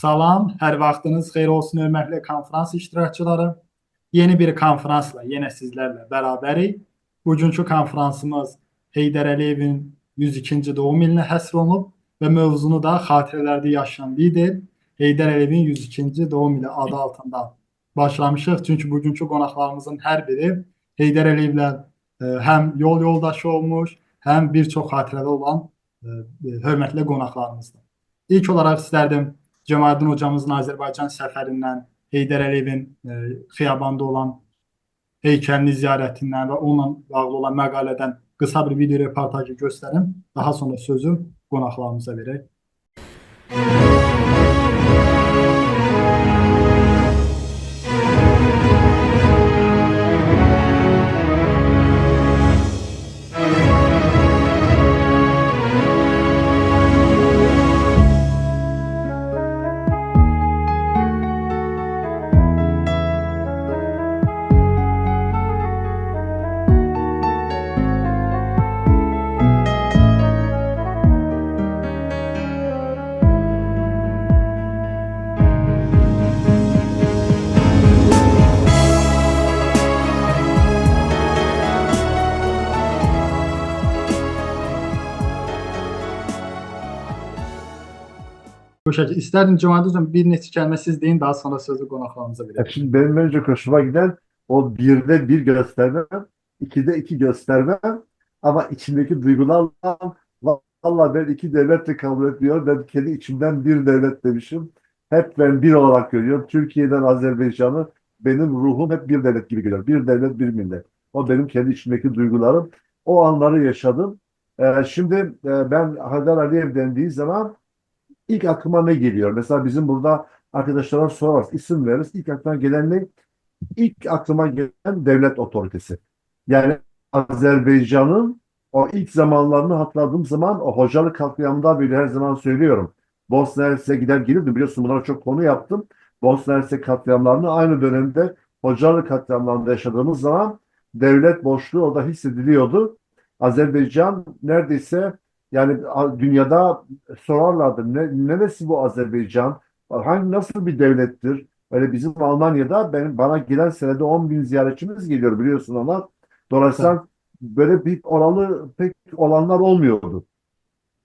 Salam, hər vaxtınız xeyir olsun hörmətli konfrans iştirakçıları. Yeni bir konfransla yenə sizlərlə bərabərik. Bugünkü konfransımız Heydər Əliyevin 102-ci doğum ilinə həsr olunub və mövzunu da xatirələrdə yaşayan lider Heydər Əliyevin 102-ci doğum ili adı altında başlamışıq. Çünki bugünkü qonaqlarımızın hər biri Heydər Əliyevlə həm yol yoldaşı olmuş, həm bir çox xatirədə olan hörmətli qonaqlarımızdır. İlk olaraq istərdim Cəmaləddin hocamızın Azərbaycan səfərindən, Heydər Əliyevin xiyabanda olan heykəlini ziyarətindən və onunla bağlı olan məqalədən qısa bir video reportajı göstərim. Daha sonra sözü qonaqlarımıza verək. Bu şekilde. İsterdim Cemalet Hocam bir neçə kəlmə siz deyin, daha sonra sözü qonaqlarımıza verelim. Şimdi benim önce hoşuma giden o birde bir göstermem, ikide iki göstermem ama içindeki duygularla vallahi ben iki devletle kabul etmiyorum. Ben kendi içimden bir devlet demişim. Hep ben bir olarak görüyorum. Türkiye'den Azerbaycan'ı benim ruhum hep bir devlet gibi görüyor. Bir devlet, bir millet. O benim kendi içimdeki duygularım. O anları yaşadım. Şimdi ben Heydər Əliyev dendiği zaman İlk aklıma ne geliyor? Mesela bizim burada arkadaşlara sorarız, isim veririz. İlk aklıma gelen ne? İlk aklıma gelen devlet otoritesi. Yani Azerbaycan'ın o ilk zamanlarını hatırladığım zaman o Hocalı katliamında bile her zaman söylüyorum. Bosna Hersek'e gider gelirdim. Biliyorsun bunlara çok konu yaptım. Bosna Hersek katliamlarını aynı dönemde Hocalı katliamlarında yaşadığımız zaman devlet boşluğu orada hissediliyordu. Azerbaycan neredeyse yani dünyada sorarlardı neresi bu Azerbaycan? Nasıl bir devlettir? Öyle bizim Almanya'da bana gelen senede 10 bin ziyaretçimiz geliyor biliyorsun ona. Dolayısıyla böyle bir oralı pek olanlar olmuyordu.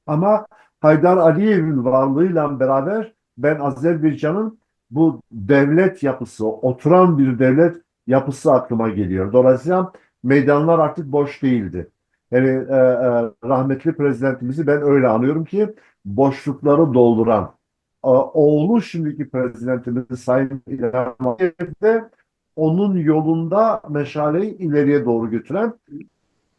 Ama Heydər Əliyev'in varlığıyla beraber ben Azerbaycan'ın bu devlet yapısı, oturan bir devlet yapısı aklıma geliyor. Dolayısıyla meydanlar artık boş değildi. Yani rahmetli prezidentimizi ben öyle anıyorum ki boşlukları dolduran. Oğlu şimdiki prezidentimiz Sayın İlham Aliyev de onun yolunda meşaleyi ileriye doğru götüren,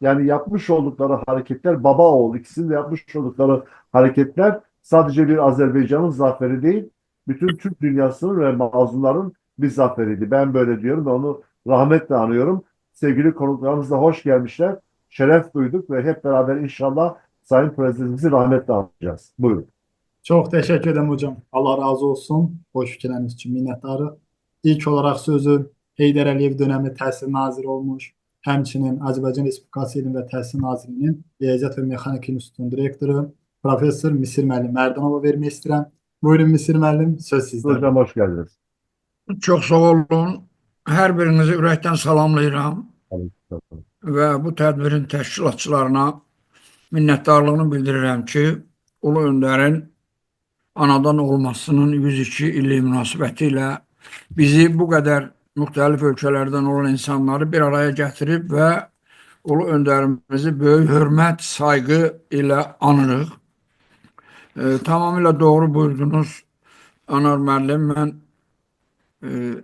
yani yapmış oldukları hareketler, baba oğul ikisinin de yapmış oldukları hareketler sadece bir Azerbaycan'ın zaferi değil, bütün Türk dünyasının ve mazlumların bir zaferiydi. Ben böyle diyorum ve onu rahmetle anıyorum. Sevgili konuklarımız da hoş gelmişler. Şeref duyduk ve hep beraber inşallah Sayın Prezidentimizi rahmetle anacağız. Buyurun. Çok teşekkür ederim hocam. Allah razı olsun. Hoş fikirleriniz için minnettarım. İlk olarak sözü Heydər Əliyev dönemi Təhsil Naziri olmuş, həmçinin Azərbaycan Respublikası İlim və Təhsil Nazirliyinin Riyaziyyat və Mexanika İnstitutunun direktoru Profesör Misir müəllim Mərdanova vermək istəyirəm. Buyurun Misir müəllim, söz sizdə. Hocam hoş geldiniz. Çok sağ olun. Hər birinizi ürəkdən salamlayıram və bu tədbirin təşkilatçılarına minnətdarlığını bildirirəm ki, Ulu Öndərin anadan olmasının 102 ili münasibəti ilə bizi bu qədər müxtəlif ölkələrdən olan insanları bir araya gətirib və Ulu Öndərimizi böyük hörmət, sayğı ilə anırıq. Tamamilə doğru buyurdunuz, Anar müəllim. Mən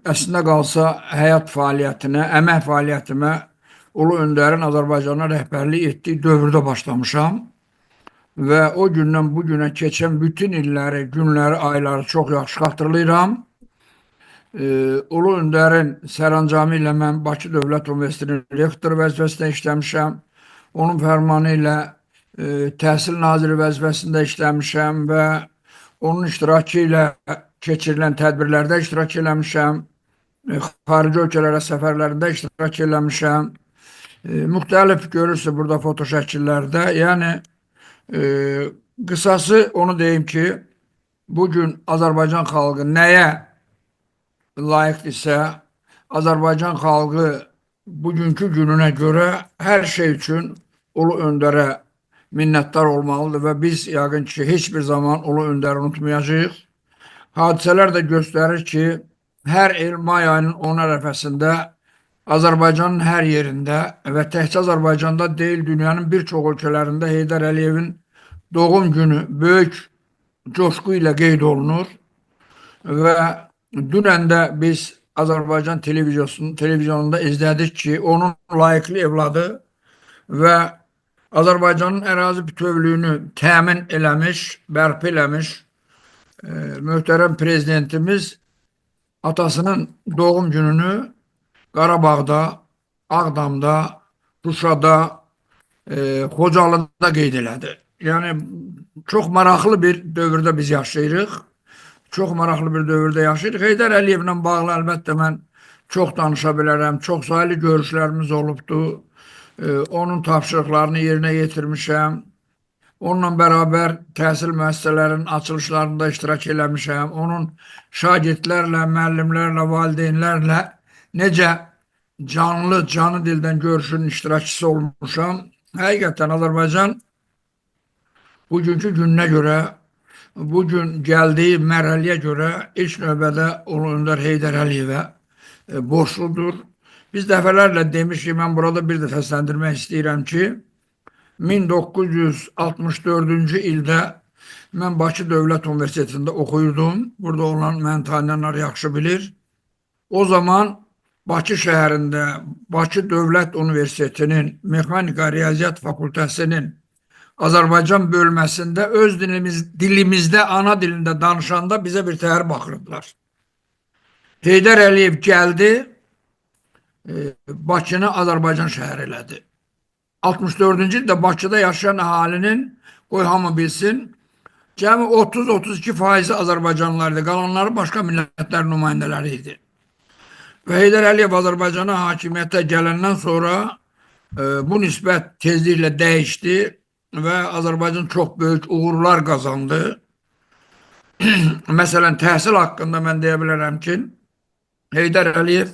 əslində qalsa həyat fəaliyyətinə, əmək fəaliyyətimə Ulu Öndərin Azərbaycana rəhbərlik etdiyi dövrdə başlamışam. Və o gündən bu günə keçən bütün illəri, günləri, ayları çox yaxşı xatırlayıram. Ulu Öndərin sərəncamı ilə mən Bakı Dövlət Universitetinin rektoru vəzifəsində işləmişəm. Onun fərmanı ilə Təhsil Naziri vəzifəsində işləmişəm və onun iştirakı ilə keçirilən tədbirlərdə iştirak eləmişəm. Xarici ölkələrə səfərlərində iştirak eləmişəm. Müxtəlif görürsünüz burada foto şəkillərdə. Yəni qısası onu deyim ki, bugün Azərbaycan xalqı nəyə layiqdirsə, Azərbaycan xalqı bugünkü gününə görə hər şey üçün Ulu Öndərə minnətdar olmalıdır və biz yəqin ki, heç bir zaman Ulu Öndəri unutmayacağıq. Hadisələr də göstərir ki, hər il may ayının 10 ərəfəsində Azərbaycanın hər yerində və təkcə Azərbaycanda deyil, dünyanın bir çox ölkələrində Heydər Əliyevin doğum günü böyük coşku ilə qeyd olunur və dünən də biz Azərbaycan televizyonunda izlədik ki, onun layiqli evladı və Azərbaycanın ərazi bütövlüyünü təmin eləmiş, bərpa eləmiş möhtərəm prezidentimiz atasının doğum gününü Qarabağda, Ağdamda, Şuşada, Xocalıda qeyd elədi. Yəni, çox maraqlı bir dövrdə biz yaşayırıq. Çox maraqlı bir dövrdə yaşayırıq. Heydər Əliyevlə bağlı əlbəttə mən çox danışa bilərəm. Çox sayılı görüşlərimiz olubdu. Onun tapşırıqlarını yerinə yetirmişəm. Onunla bərabər təhsil müəssisələrinin açılışlarında iştirak eləmişəm. Onun şagirdlərlə, müəllimlərlə, valideynlərlə necə canı dildən görüşün iştirakçısı olmuşam. Həqiqətən Azərbaycan bugünkü gününə görə, bugün gəldiyi mərhələyə görə ilk növbədə Ulu Öndər Heydər Əliyevə borcludur. Biz dəfələrlə demişik, mən burada bir də səsləndirmək istəyirəm ki, 1964-cü ildə mən Bakı Dövlət Universitetində oxuyurdum. Burada olan məni tanıyanlar yaxşı bilir. O zaman Bakı şəhərində Bakı Dövlət Universitetinin Mexanika Riyaziyyat Fakültəsinin Azərbaycan bölməsində öz dilimizdə, ana dilində danışanda bizə bir təhər baxırdılar. Heydər Əliyev gəldi, Bakını Azərbaycan şəhəri elədi. 64-cü ildə Bakıda yaşayan əhalinin, qoy hamı bilsin, cəmi 30-32% Azərbaycanlılar idi, qalanları başqa millətlər nümayəndələri idi. Və Heydər Əliyev Azərbaycana hakimiyyətə gələndən sonra bu nisbət tezliklə dəyişdi və Azərbaycan çox böyük uğurlar qazandı. Məsələn, təhsil haqqında mən deyə bilərəm ki, Heydər Əliyev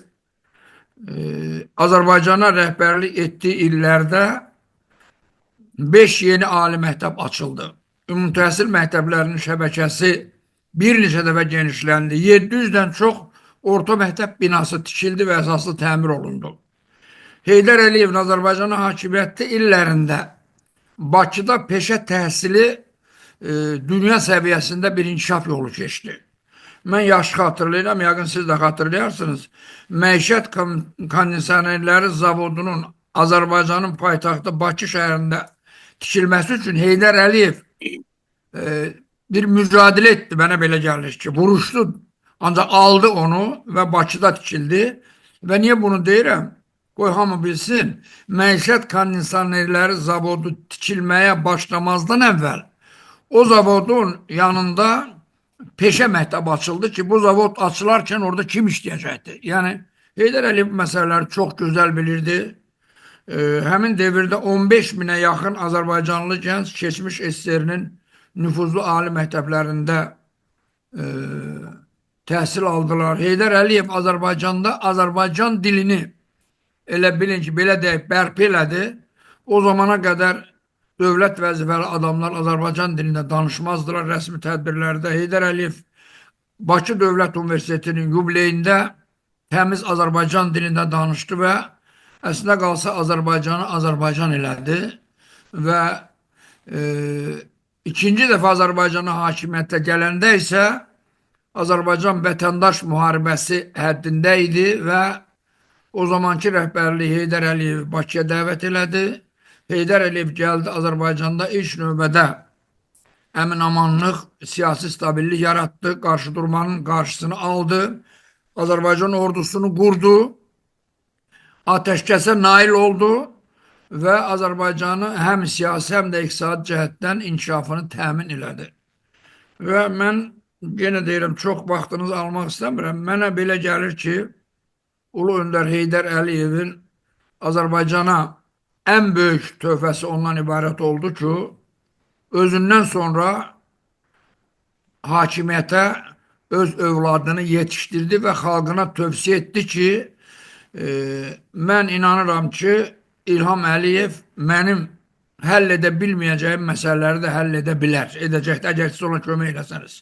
Azərbaycana rəhbərlik etdiyi illərdə 5 yeni ali məktəb açıldı. Ümumi təhsil məktəblərinin şəbəkəsi bir neçə dəfə genişləndi. 700-dən çox orta məktəb binası tikildi və əsaslı təmir olundu. Heydər Əliyevin Azərbaycana hakimiyyəti illərində Bakıda peşə təhsili dünya səviyyəsində bir inkişaf yolu keçdi. Mən yaxşı xatırlayıram, yəqin siz də xatırlayarsınız. Məişət kondisionerləri zavodunun Azərbaycanın paytaxtı Bakı şəhərində tikilməsi üçün Heydər Əliyev bir mücadilə etdi, mənə belə gəlir ki, vuruşdu. Ancaq aldı onu və Bakıda tikildi. Və niyə bunu deyirəm? Qoy hamı bilsin, məişət kondisionerləri zavodu tikilməyə başlamazdan əvvəl o zavodun yanında peşə məktəbi açıldı ki, bu zavod açılarkən orada kim işləyəcəkdi? Yəni, Heydər Əliyev məsələləri çox gözəl bilirdi. Həmin devirdə 15 minə yaxın Azərbaycanlı gənc keçmiş SSR-nin nüfuzlu ali məktəblərində təhsil aldılar. Heydər Əliyev Azərbaycanda Azərbaycan dilini elə bilin ki, belə deyək, bərpa elədi. O zamana qədər dövlət vəzifəli adamlar Azərbaycan dilində danışmazdılar rəsmi tədbirlərdə. Heydər Əliyev Bakı Dövlət Universitetinin yubileyində təmiz Azərbaycan dilində danışdı və əslində qalsa Azərbaycanı Azərbaycan elədi və ikinci dəfə Azərbaycana hakimiyyətə gələndə isə Azərbaycan vətəndaş müharibəsi həddində idi və o zamanki rəhbərliyi Heydər Əliyev Bakıya dəvət elədi. Heydər Əliyev gəldi Azərbaycanda ilk növbədə əmin-amanlıq, siyasi stabillik yaratdı, qarşı durmanın qarşısını aldı, Azərbaycan ordusunu qurdu, ateşkəsə nail oldu və Azərbaycanı həm siyasi, həm də iqtisadi cəhətdən inkişafını təmin elədi. Və mən yenə deyirəm, çox vaxtınızı almaq istəmirəm. Mənə belə gəlir ki, Ulu Öndər Heydər Əliyevin Azərbaycana ən böyük töhfəsi ondan ibarət oldu ki, özündən sonra hakimiyyətə öz övladını yetişdirdi və xalqına tövsiyə etdi ki, mən inanıram ki, İlham Əliyev mənim həll edə bilməyəcəyim məsələləri də həll edə bilər, edəcəkdir, əgər siz ona kömək eləsəniz.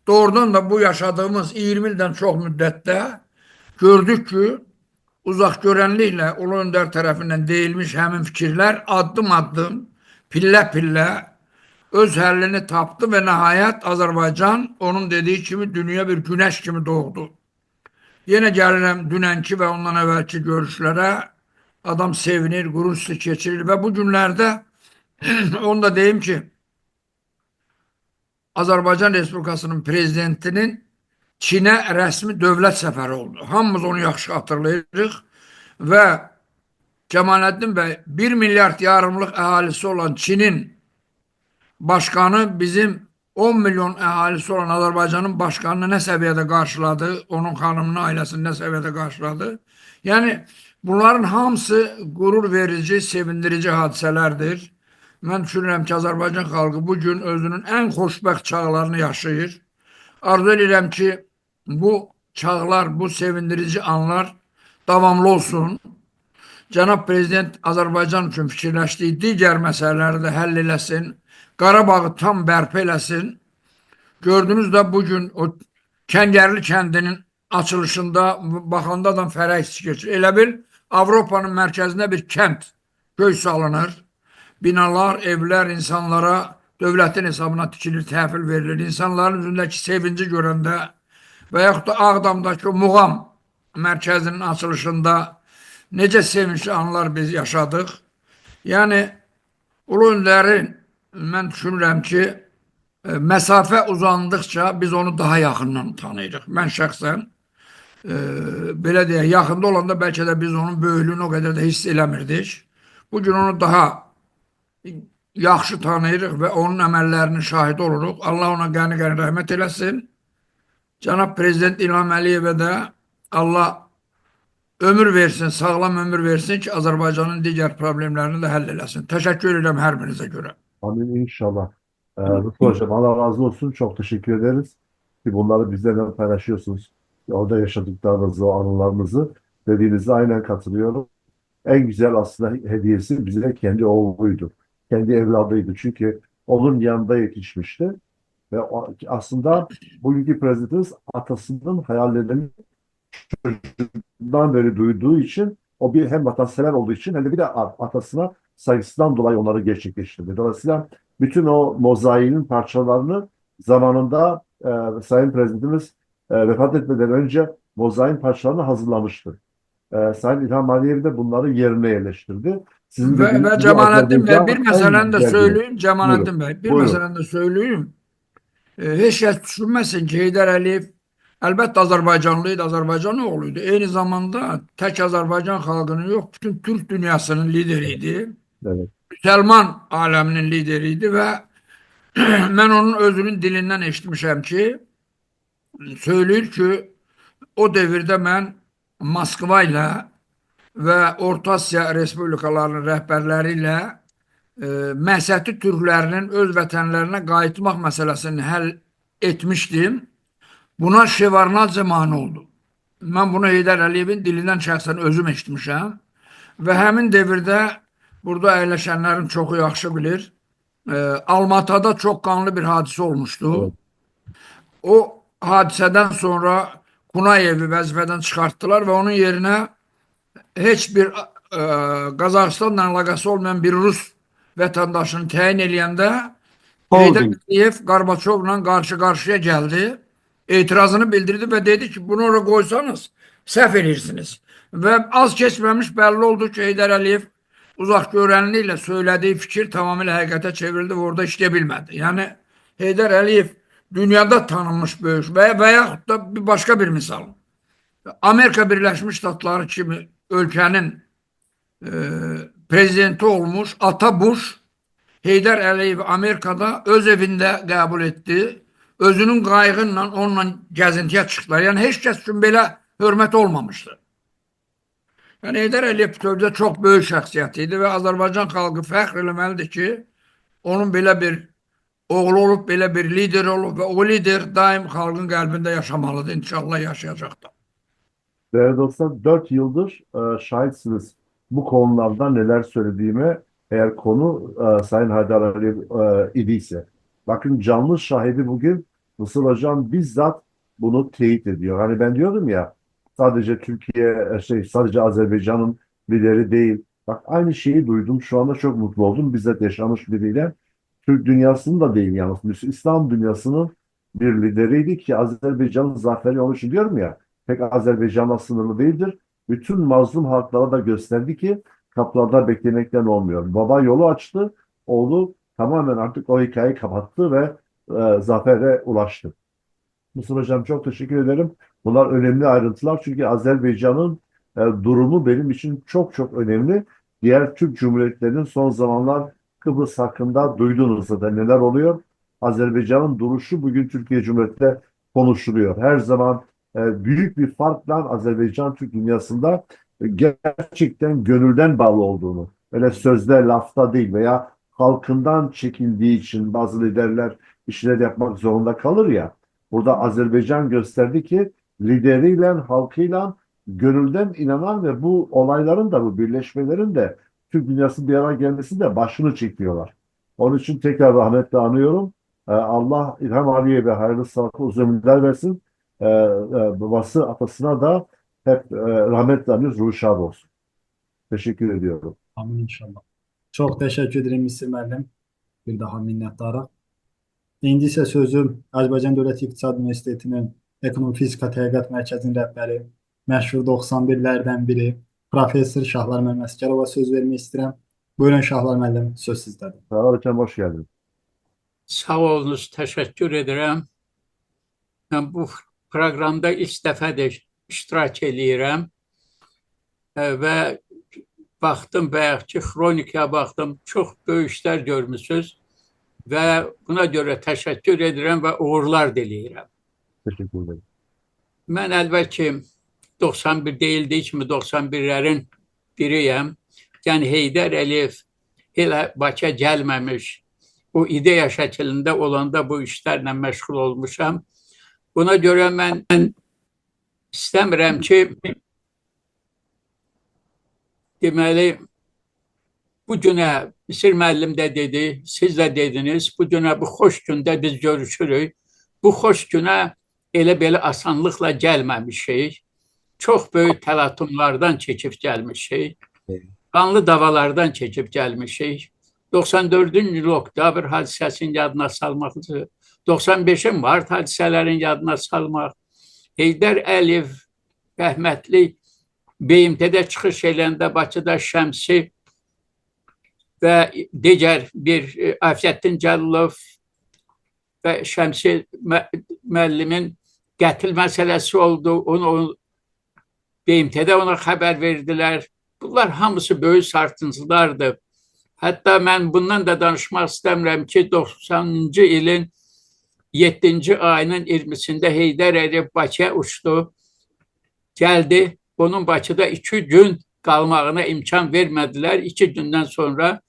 Doğrudan da bu yaşadığımız 20 ildən çox müddətdə gördük ki, uzaq görənliklə Ulu Öndər tərəfindən deyilmiş həmin fikirlər addım-addım, pillə-pillə öz həllini tapdı və nəhayət Azərbaycan onun dediyi kimi dünya bir günəş kimi doğdu. Yenə gəlirəm dünənki və ondan əvvəlki görüşlərə, adam sevinir, qürur hissi keçirir və bu günlərdə onu da deyim ki, Azərbaycan Respublikasının prezidentinin Çinə rəsmi dövlət səfəri oldu. Hamımız onu yaxşı hatırlayırıq və Cəmaləddin bəy 1 milyard yarımlıq əhalisi olan Çinin başkanı bizim 10 milyon əhalisi olan Azərbaycanın başkanını nə səviyyədə qarşıladı, onun xanımını, ailəsini nə səviyyədə qarşıladı. Yəni, bunların hamısı qürur verici, sevindirici hadisələrdir. Mən düşünürəm ki, Azərbaycan xalqı bugün özünün ən xoşbəxt çağlarını yaşayır. Arzu edirəm ki, bu çağlar, bu sevindirici anlar davamlı olsun. Cənab Prezident Azərbaycan üçün fikirləşdiyi digər məsələləri də həll eləsin. Qarabağı tam bərpa eləsin. Gördünüz də bugün o Kəngərli kəndinin açılışında baxanda adam fərəh hissi keçir. Elə bil Avropanın mərkəzində bir kənd göy salınır. Binalar, evlər insanlara dövlətin hesabına tikilir, təhvil verilir. İnsanların üzündəki sevinci görəndə və yaxud da Ağdamdakı o Muğam mərkəzinin açılışında necə sevinçli anlar biz yaşadıq. Yəni, Ulu Öndərin mən düşünürəm ki, məsafə uzandıqca biz onu daha yaxından tanıyırıq. Mən şəxsən, belə deyək, yaxında olanda bəlkə də biz onun böyüklüyünü o qədər də hiss eləmirdik. Bugün onu daha yaxşı tanıyırıq və onun əməllərinin şahidi oluruq. Allah ona qəni-qəni rəhmət eləsin. Cənab Prezident İlham Əliyevə də Allah ömür versin, sağlam ömür versin ki, Azərbaycanın digər problemlərini də həll eləsin. Təşəkkür edirəm hər birinizə görə. Amin inşallah. Lütfü Hocam Allah razı olsun. Çok teşekkür ederiz ki bunları bizlerle paylaşıyorsunuz. Orada yaşadıklarınızı, o anılarınızı dediğinize aynen katılıyorum. En güzel aslında hediyesi bize kendi oğluydu. Kendi evladıydı. Çünkü onun yanında yetişmişti. Ve aslında bugünkü prezidentimiz atasının hayallerini çocukluğundan beri duyduğu için o bir hem vatansever olduğu için hem de bir de atasına saygısından dolayı onları gerçekleştirdi. Dolayısıyla bütün o mozaiğin parçalarını zamanında Sayın Prezidentimiz vefat etmeden önce mozaiğin parçalarını hazırlamıştı. Sayın İlham Aliyev de bunları yerine yerleştirdi. Sizin Ve Cemalettin Bey bir meseleni de güzel söyleyeyim. Cemalettin Buyurun. Bey bir Buyurun. meseleni de söyleyeyim. Heç kəs düşünməsin ki, Heydər Əliyev əlbəttə Azərbaycanlıydı, Azərbaycan oğluydu. Eyni zamanda tək Azərbaycan xalqının yox, bütün Türk dünyasının lideriydi. Evet. Müsəlman aləminin lideriydi və mən onun özünün dilindən eşitmişəm ki, söyləyir ki, o devirdə mən Moskva ilə və Orta Asiya respublikalarının rəhbərləri ilə Məsəti türklərinin öz vətənlərinə qayıtmaq məsələsini həll etmişdim. Buna Şevarnadze mane oldu. Mən bunu Heydər Əliyevin dilindən şəxsən özüm eşitmişəm və həmin devirdə burada əyləşənlərin çoxu yaxşı bilir. Almatada çox qanlı bir hadisə olmuşdu. Evet. O hadisədən sonra Kunayevi vəzifədən çıxartdılar və onun yerinə heç bir Qazaxıstanla əlaqəsi olmayan bir Rus vətəndaşını təyin eləyəndə Heydər Əliyev Qarbaçovla qarşı-qarşıya gəldi, etirazını bildirdi və dedi ki, bunu oraya qoysanız səhv edirsiniz. Və az keçməmiş bəlli oldu ki, Heydər Əliyev uzaq görənliklə söylədiyi fikir tamamilə həqiqətə çevrildi və orada işləyə bilmədi. Yəni, Heydər Əliyev dünyada tanınmış böyük və yaxud da bir başqa bir misal. Amerika Birləşmiş Ştatları kimi ölkənin prezidenti olmuş Ata Bush Heydər Əliyev Amerikada öz evində qəbul etdi. Özünün qayğınla onunla gəzintiyə çıxdılar. Yəni, heç kəs üçün belə hörmət olmamışdı. Yəni, Heydər Əliyev bütövlükdə çox böyük şəxsiyyət idi və Azərbaycan xalqı fəxr eləməlidir ki, onun belə bir oğlu olub belə bir lider olub və o lider daim xalqın qəlbində yaşamalıdır. İnşallah yaşayacaq da. Değerli dostlar, 4 yıldır şahitsiniz bu konularda neler söylediğime, eğer konu Sayın Haydar Aliyev idiyse. Bakın, canlı şahidi bugün Mısır Hocam bizzat bunu teyit ediyor. Hani ben diyordum ya, sadece Türkiye, sadece Azerbaycan'ın lideri değil. Bak, aynı şeyi duydum. Şu anda çok mutlu oldum. Bizzat yaşamış biriyle. Türk dünyasının da değil yalnız, İslam dünyasının bir lideriydi ki Azerbaycan'ın zaferi, onun için diyorum ya, tek Azerbaycan'la sınırlı değildir. Bütün mazlum halklara da gösterdi ki kapılarda beklemekten olmuyor. Baba yolu açtı, oğlu tamamen artık o hikayeyi kapattı ve zafere ulaştı. Mustafa Hocam, çok teşekkür ederim. Bunlar önemli ayrıntılar, çünkü Azerbaycan'ın durumu benim için çok çok önemli. Diğer Türk Cumhuriyetlerinin son zamanlar Kıbrıs hakkında duyduğunuzda da neler oluyor? Azerbaycan'ın duruşu bugün Türkiye Cumhuriyeti'nde konuşuluyor. Her zaman büyük bir farkla Azerbaycan Türk dünyasında gerçekten gönülden bağlı olduğunu, öyle sözde lafta değil veya halkından çekindiği için bazı liderler işler yapmak zorunda kalır ya. Burada Azerbaycan gösterdi ki lideriyle, halkıyla gönülden inanan ve bu olayların da, bu birleşmelerin de Türk dünyası bir araya gelmesi de başını çekiyorlar. Onun için tekrar rahmetle anıyorum. Allah İlham Aliye'ye ve hayırlı sağlıklı uzun ömürler versin. Babası, atasına da hep rahmetle anıyoruz. Ruhu şad olsun. Teşekkür ediyorum. Amin inşallah. Çok teşekkür ederim Mısır müəllim. Bir daha minnətdarıq. İndi isə sözü Azərbaycan Dövlət İqtisad Universitetinin Ekonomi Fizika Tədqiqat Mərkəzinin rəhbəri, məşhur 91-lərdən biri Profesör Şahlar Məmmədkərova söz vermək istəyirəm. Buyurun Şahlar müəllim, söz sizdədir. Sağ olun hocam, hoş geldin. Sağ olunuz, teşekkür ederim. Ben bu programda ilk dəfədir iştirak edirəm ve baktım, belki kronikaya baktım, çok böyük işler görmüşsünüz ve buna göre teşekkür ederim ve uğurlar diləyirəm. Teşekkür ederim. Mən əlbəttə 91 deyildiyi kimi 91'lerin biriyəm. Yəni Heydər Əliyev elə Bakıya gəlməmiş, o ideya şəklində olanda bu işlərlə məşğul olmuşam. Buna görə mən istəmirəm ki, deməli, bu günə Mısır müəllim də dedi, siz də dediniz, bu günə, bu xoş gündə biz görüşürük. Bu xoş günə elə belə asanlıqla gəlməmişik. Çox böyük təlatümlərdən keçib gəlmişik. Qanlı davalardan keçib gəlmişik. 94-cü oktyabr hadisəsinin yadına salmaq, 95-in mart hadisələrin yadına salmaq, Heydər Əliyev rəhmətli BMT-də çıxış eləndə Bakıda Şəmsi və digər bir Afiyəttin Cəlilov və Şəmsi müəllimin qətl məsələsi oldu. Onu BMT-də ona xəbər verdilər. Bunlar hamısı böyük sarsıntılardır. Hətta mən bundan da danışmaq istəmirəm ki, 90-cı ilin 7-ci ayının 20-sində Heydər Əliyev Bakıya uçdu. Gəldi, onun Bakıda 2 gün qalmağına imkan vermədilər. 2 gündən sonra,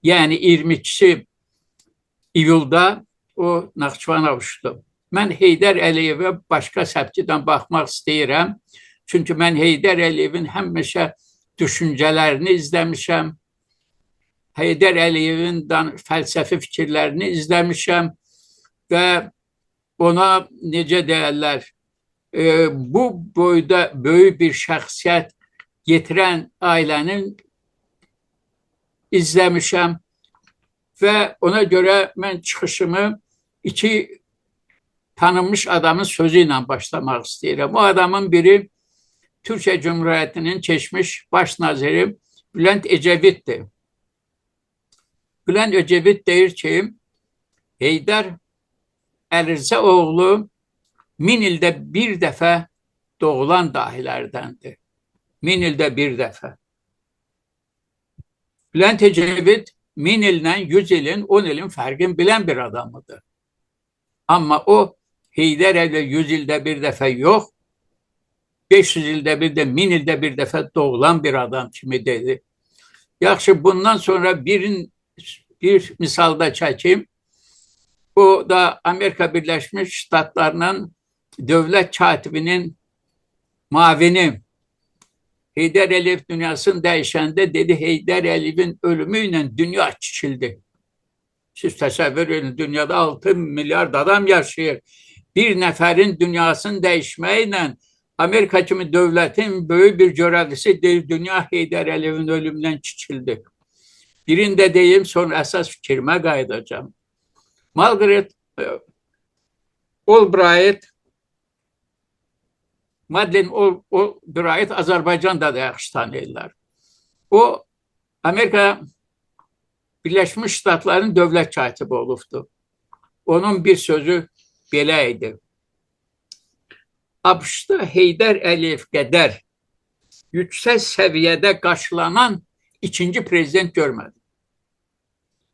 yəni 22 iyulda o Naxçıvana uçdu. Mən Heydər Əliyevə başqa səpkidən baxmaq istəyirəm. Çünki mən Heydər Əliyevin həmişə düşüncələrini izləmişəm. Heydər Əliyevin fəlsəfi fikirlərini izləmişəm və ona necə deyərlər, bu boyda böyük bir şəxsiyyət getirən ailənin izləmişəm və ona görə mən çıxışımı 2 tanınmış adamın sözü ilə başlamaq istəyirəm. O adamın biri Türkiyə Cumhuriyyətinin keçmiş baş naziri Bülent Ecevit'dir. Bülent Ecevit deyir ki, Heydər Əlirzə oğlu 1000 ildə bir dəfə doğulan dahilərdəndir. 1000 ildə bir dəfə. Bülent Ecevit 1000 illə 100 ilin, 10 ilin fərqini bilən bir adamıdır. Amma o Heydər Əliyev 100 ildə bir dəfə yox, 500 ildə bir də, 1000 ildə bir dəfə doğulan bir adam kimi dedi. Yaxşı, bundan sonra bir misalda çəkeyim. O da Amerika Birleşmiş Ştatları'nın devlet katibinin mavini. Heydər Əliyev dünyasını dəyişəndə dedi, Heydər Əliyevin ölümüyle dünya çiçildi. Siz təsəvvür edin, dünyada 6 milyard adam yaşayır. Bir nəfərin dünyasını dəyişməklə Amerika kimi dövlətin böyük bir görevlisi deyir, dünya Heydər Əliyevin ölümündən çiçildi. Birində deyim, sonra əsas fikrime qayıdacağım. Margaret Albright, Madeleine Albright Azərbaycanda da yaxşı tanıyırlar. O, Amerika Birleşmiş Ştatların dövlət katibi olubdu. Onun bir sözü belə idi. ABŞ-da Heydər Əliyev qədər yüksək səviyyədə qarşılanan ikinci prezident görmədim.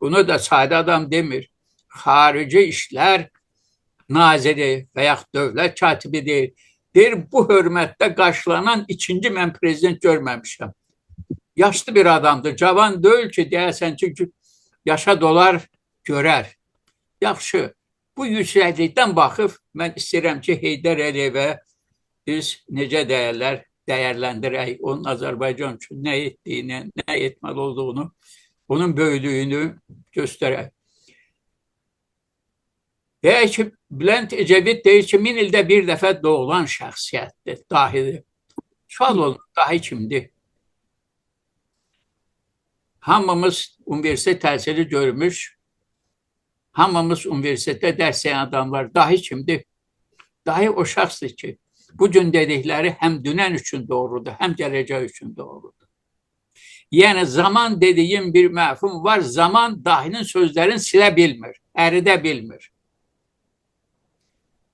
Bunu da sadə adam demir. Xarici İşlər Naziri və yaxud dövlət katibi deyir. Deyir, bu hörmətdə qarşılanan ikinci mən prezident görməmişəm. Yaşlı bir adamdır, cavan deyil ki, deyəsən ki, yaşa dolar, görər. Yaxşı, bu yüksəklikdən baxıb, mən istəyirəm ki, Heydər Əliyevə biz necə dəyərləndirək, onun Azərbaycan üçün nə etdiyini, nə etməli olduğunu, onun böyüklüyünü göstərək. Deyək ki, Bülent Ecevit deyir ki, 1000 ildə bir dəfə doğulan şəxsiyyətdir, dahidir. Sual olur, dahi kimdir? Hamımız universitet təhsili görmüş, hamımız universitetdə dərs deyən adamlar, dahi kimdir? Dahi o şəxsdir ki, bugün dedikləri həm dünən üçün doğrudur, həm gələcək üçün doğrudur. Yəni, zaman dediyim bir məfhum var, zaman dahinin sözlərini silə bilmir, əridə bilmir.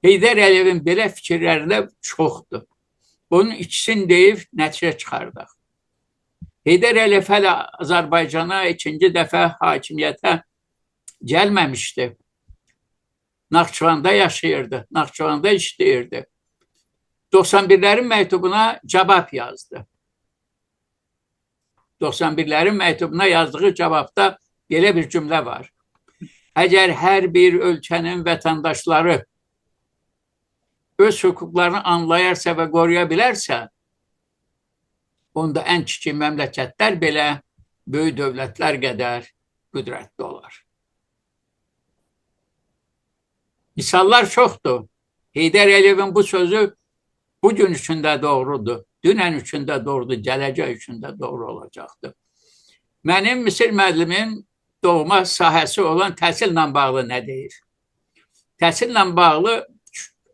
Heydər Əliyevin belə fikirlərində çoxdur. Onun ikisini deyib nəticə çıxardıq. Heydər Əliyev hələ Azərbaycana ikinci dəfə hakimiyyətə gəlməmişdi. Naxçıvanda yaşayırdı, Naxçıvanda işləyirdi. 91'lerin məktubuna cavab yazdı. 91'lerin məktubuna yazdığı cavabda belə bir cümlə var. Əgər hər bir ölkənin vətəndaşları öz hüquqlarını anlayarsa və qoruya bilərsə, onda ən kiçik məmləkətlər belə böyük dövlətlər qədər qüdrətli olar. Misallar çoxdur. Heydər Əliyevin bu sözü bugün üçün də doğrudur, dünən üçün də doğrudur, gələcək üçün də doğru olacaqdır. Mənim Misir müəllimin doğma sahəsi olan təhsillə bağlı nə deyir? Təhsillə bağlı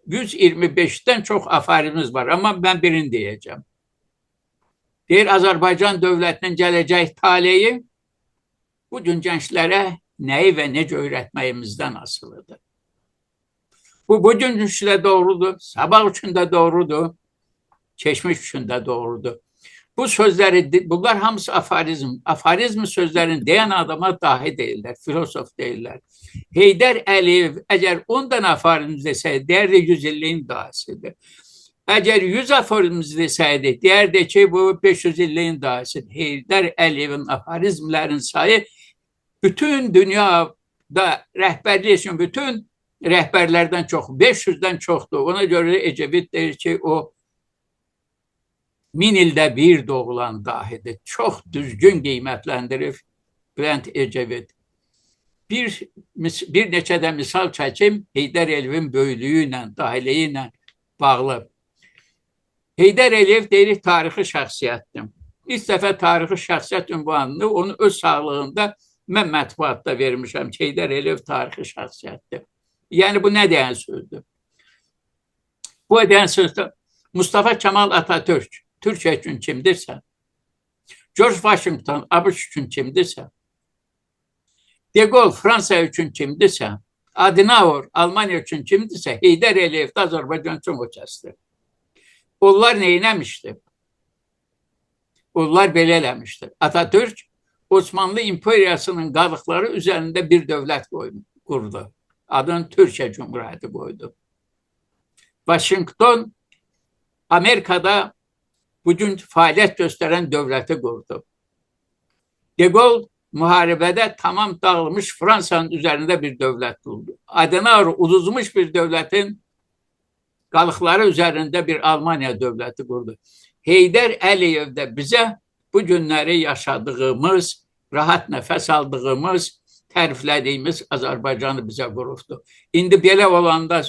125'ten çox aforizmimiz var, amma mən birini deyəcəm. Deyir, Azərbaycan dövlətinin gələcək taleyi bugün gənclərə nəyi və necə öyrətməyimizdən asılıdır. Bu bugün üçün də doğrudur, sabah üçün də doğrudur, keçmiş üçün də doğrudur. Bu sözləri, bunlar hamısı aforizm. Aforizm sözlərini deyən adama dahi deyirlər, filosof deyirlər. Heydər Əliyev əgər 10 dənə aforizm desəydi, deyərdi 100 illiyin dahisidir. Əgər 100 aforizm desəydi, deyərdi ki, bu 500 illiyin dahisidir. Heydər Əliyevin aforizmlərin sayı bütün dünyada rəhbərlik üçün bütün rəhbərlərdən çox, 500'dən çoxdur. Ona görə Ecevit deyir ki, o 1000 ildə bir doğulan dahidir. Çox düzgün qiymətləndirib Bülent Ecevit. Bir neçə də misal çəkim Heydər Əliyevin böyüklüyü ilə, dahiliyi ilə bağlı. Heydər Əliyev deyir, tarixi şəxsiyyətdir. İlk dəfə tarixi şəxsiyyət ünvanını onun öz sağlığında mən mətbuatda vermişəm ki, Heydər Əliyev tarixi şəxsiyyətdir. Yəni, bu nə deyən sözdür? Bu deyən sözdür, Mustafa Kemal Atatürk Türkiyə üçün kimdirsə, George Washington ABŞ üçün kimdirsə, De Gaulle Fransa üçün kimdirsə, Adenauer Almanya üçün kimdirsə, Heydər Əliyev də Azərbaycan üçün o kəsdir. Onlar nə eləmişdir? Onlar belə eləmişdir. Atatürk Osmanlı İmperiyasının qalıqları üzərində bir dövlət qurdu. Adını Türkiyə Cumhuriyyəti qoydu. Washington Amerikada bugün fəaliyyət göstərən dövləti qurdu. De Gaulle müharibədə tamam dağılmış Fransanın üzərində bir dövlət oldu. Adenauer uduzmuş bir dövlətin qalıqları üzərində bir Almaniya dövləti qurdu. Heydər Əliyev də bizə bu günləri yaşadığımız, rahat nəfəs aldığımız, təriflədiyimiz Azərbaycanı bizə qurubdu. İndi belə olanda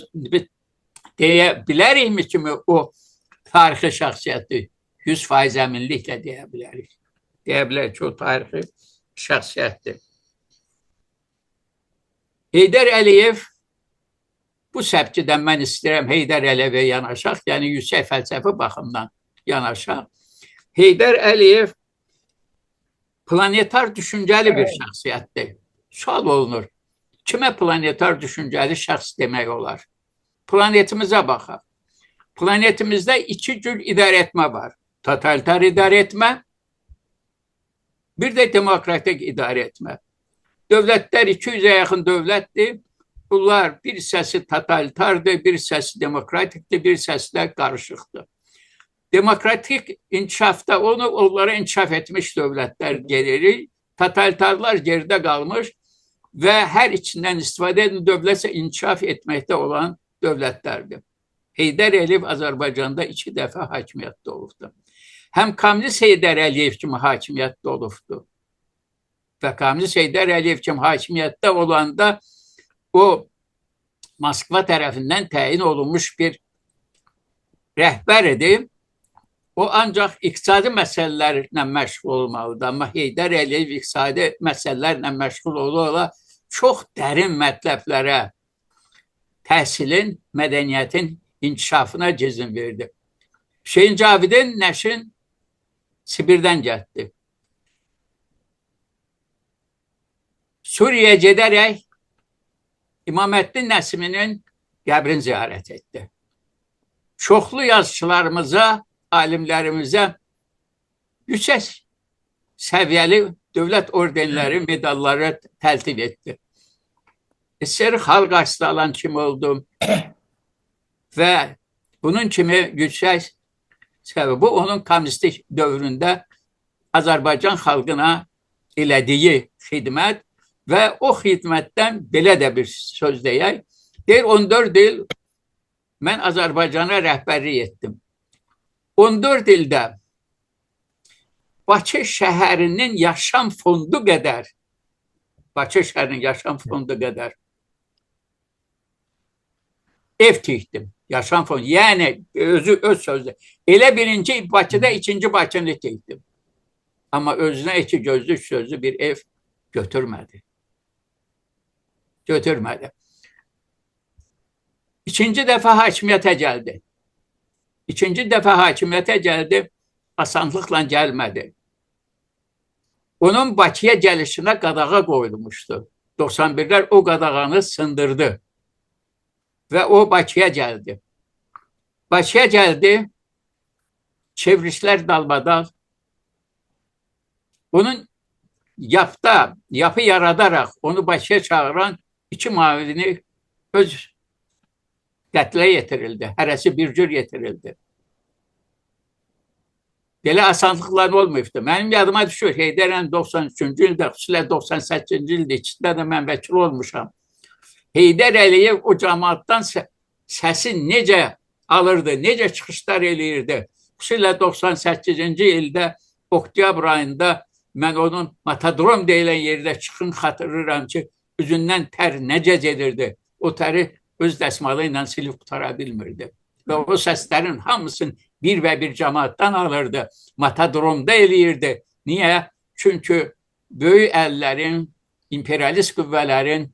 deyə bilərikmi kimi o tarixi şəxsiyyəti 100% əminliklə deyə bilərik. Deyə bilərik ki, o tarixi şəxsiyyətdir. Heydər Əliyev, bu səbkidən mən istəyirəm Heydər Əliyevə yanaşaq, yəni yüksək fəlsəfi baxımdan yanaşaq. Heydər Əliyev planetar düşüncəli bir şəxsiyyətdir. Sual olunur, kimə planetar düşüncəli şəxs demək olar? Planetimizə baxaq. Planetimizdə iki cür idarəetmə var. Totalitar idarəetmə, bir də demokratik idarəetmə. Dövlətlər 200-ə yaxın dövlətdir. Bunlar bir hissəsi totalitardır, bir hissəsi demokratikdir, bir hissəsi də qarışıqdır. Demokratik inkişafda onlara inkişaf etmiş dövlətlər gelir, totalitarlar geridə qalmış və hər içindən istifadə edən dövlətsə inkişaf etməkdə olan dövlətlərdir. Heydər Əliyev Azərbaycanda 2 dəfə hakimiyyətdə olubdur. Həm kommunist Heydər Əliyev kimi hakimiyyətdə olubdur və kommunist Heydər Əliyev kimi hakimiyyətdə olanda o Moskva tərəfindən təyin olunmuş bir rəhbər idi. O ancaq iqtisadi məsələlərlə məşğul olmalıdır. Amma Heydər Əliyev iqtisadi məsələlərlə məşğul ola çox dərin mətləblərə, təhsilin, mədəniyyətin inkişafına cizim verdi. Hüseyin Cavidin nəşrin Sibirdən gəldi. Suriyaya gedərək İmaməddin Nəsiminin qəbrini ziyarət etdi. Çoxlu yazıçılarımıza, alimlərimizə yüksək səviyyəli dövlət ordenləri, medalları təltif etdi. SSR xalq arzusu alan kim oldu və bunun kimi yüksək səbəbi onun kommunistik dövründə Azərbaycan xalqına elədiyi xidmət və o xidmətdən belə də bir söz deyək. Deyir, 14 il mən Azərbaycana rəhbərlik etdim. 14 ildə Bakı şəhərinin yaşam fondu qədər ev tikdim. Yaşam fondu. Yəni, öz sözü. Elə birinci Bakıda, ikinci Bakını tikdim. Amma özünə 2 gözlü, 3 sözlü bir ev götürmədi. İkinci dəfə hakimiyyətə gəldi. Asanlıqla gəlmədi. Onun Bakıya gəlişinə qadağa qoyulmuşdu. 91'lər o qadağanı sındırdı. Və o Bakıya gəldi. Çevrilişlər dalbadal. Onun yapı yaradaraq onu Bakıya çağıran 2 mavini öz qətlə yetirildi. Hərəsi bir cür yetirildi. Belə asanlıqlar olmayıbdı. Mənim yadıma düşür, Heydərən 93-cü ildə, xüsusilə 98-ci ildə içində də mən vəkil olmuşam. Heydər Əliyev o cəmaatdan səsi necə alırdı, necə çıxışlar eləyirdi. Xüsusilə 98-ci ildə, oktyabr ayında mən onun Matadrom deyilən yerdə çıxın xatırlayıram ki, üzündən tər necə gedirdi. O təri öz dəsmalı ilə silib qutara bilmirdi. Və o səslərin hamısını bir və bir cəmaatdan alırdı. Matadromda eləyirdi. Niyə? Çünki böyük əllərin, imperialist qüvvələrin,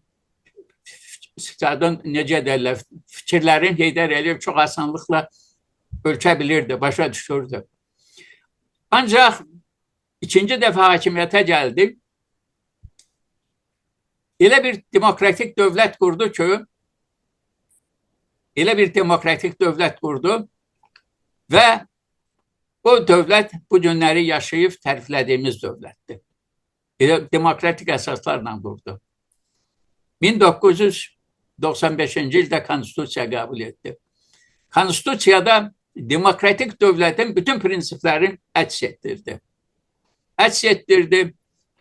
necə deyirlər, fikirlərin Heydər Əliyev çox asanlıqla ölçə bilirdi, başa düşürdü. Ancaq ikinci dəfə hakimiyyətə gəldi. Elə bir demokratik dövlət qurdu və o dövlət bu günləri yaşayıb təriflədiyimiz dövlətdir. Demokratik əsaslarla qurdu. 1995-ci ildə konstitusiya qəbul etdi. Konstitusiyada demokratik dövlətin bütün prinsiplərini əks etdirdi.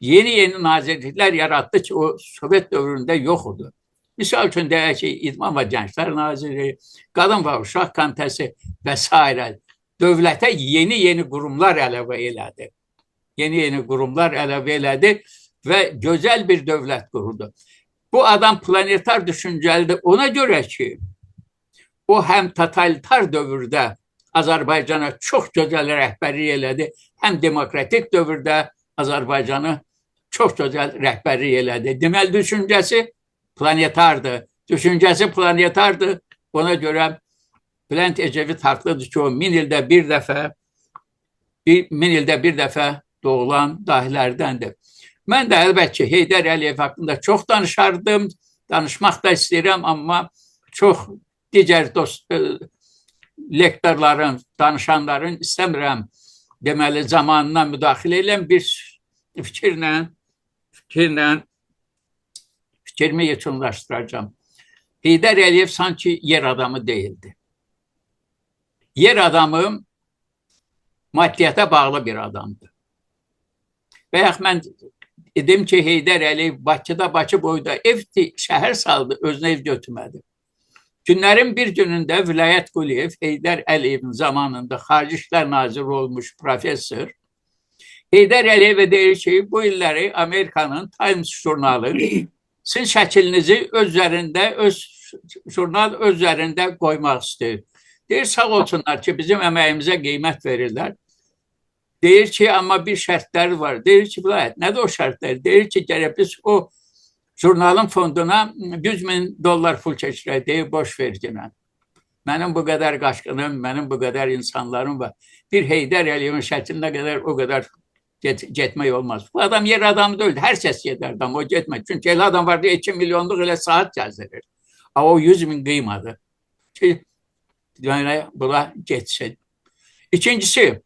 yeni nazirlikler yarattı ki o Sovet dövründə yox idi. Misal üçün deyək ki, İdman və Gənclər Naziri, Qadın və Uşaq Komitəsi və s. Dövlətə yeni qurumlar əlavə elədi. Yeni qurumlar əlavə elədi və gözəl bir dövlət qurdu. Bu adam planetar düşüncəlidir. Ona görə ki, o həm totalitar dövrdə Azərbaycana çox gözəl rəhbərlik elədi, həm demokratik dövrdə Azərbaycanı çox gözəl rəhbərlik elədi. Deməli, düşüncəsi planetardır. Düşüncəsi planetardır. Ona görə Bülent Ecevit haqlıdır ki, o 1000 ildə bir dəfə doğulan dahilərdəndir. Mən də əlbəttə ki, Heydər Əliyev haqqında çox danışardım, danışmaq da istəyirəm, amma çox digər lektorların, danışanların istəmirəm, deməli, zamanına müdaxilə eləm, bir fikrimi yekunlaşdıracağım. Heydər Əliyev sanki yer adamı deyildi. Yer adamı maddiyyata bağlı bir adamdır. Bayaq mən dedim ki, Heydər Əliyev Bakıda, Bakı boyda şəhər saldı, özünə ev götürmədi. Günlərin bir günündə Vilayət Quliyev, Heydər Əliyevin zamanında Xarici İşlər Naziri olmuş professor, Heydər Əliyevə deyir ki, bu illəri Amerikanın Times jurnalı sizin şəklinizi jurnal öz üzərində qoymaq istəyir. Deyir, sağ olsunlar ki, bizim əməyimizə qiymət verirlər. Deyir ki, amma bir şərtləri var. Deyir ki, nədir o şərtlər? Deyir ki, gərək biz o jurnalın fonduna $100.000 pul keçirək. Deyir, boş verginə. Mənim bu qədər qaşqınım, mənim bu qədər insanlarım var. Bir Heydər Əliyevin şəklinə qədər o qədər getmək olmaz. Bu adam yer adamı deyildi. Hər kəs gedərdi, amma o getmək. Çünki elə adam vardı, 2 milyonluq elə saat gəzirir. Ama o 100.000 qıymadı. Ki, buna geçsin. İkincisi,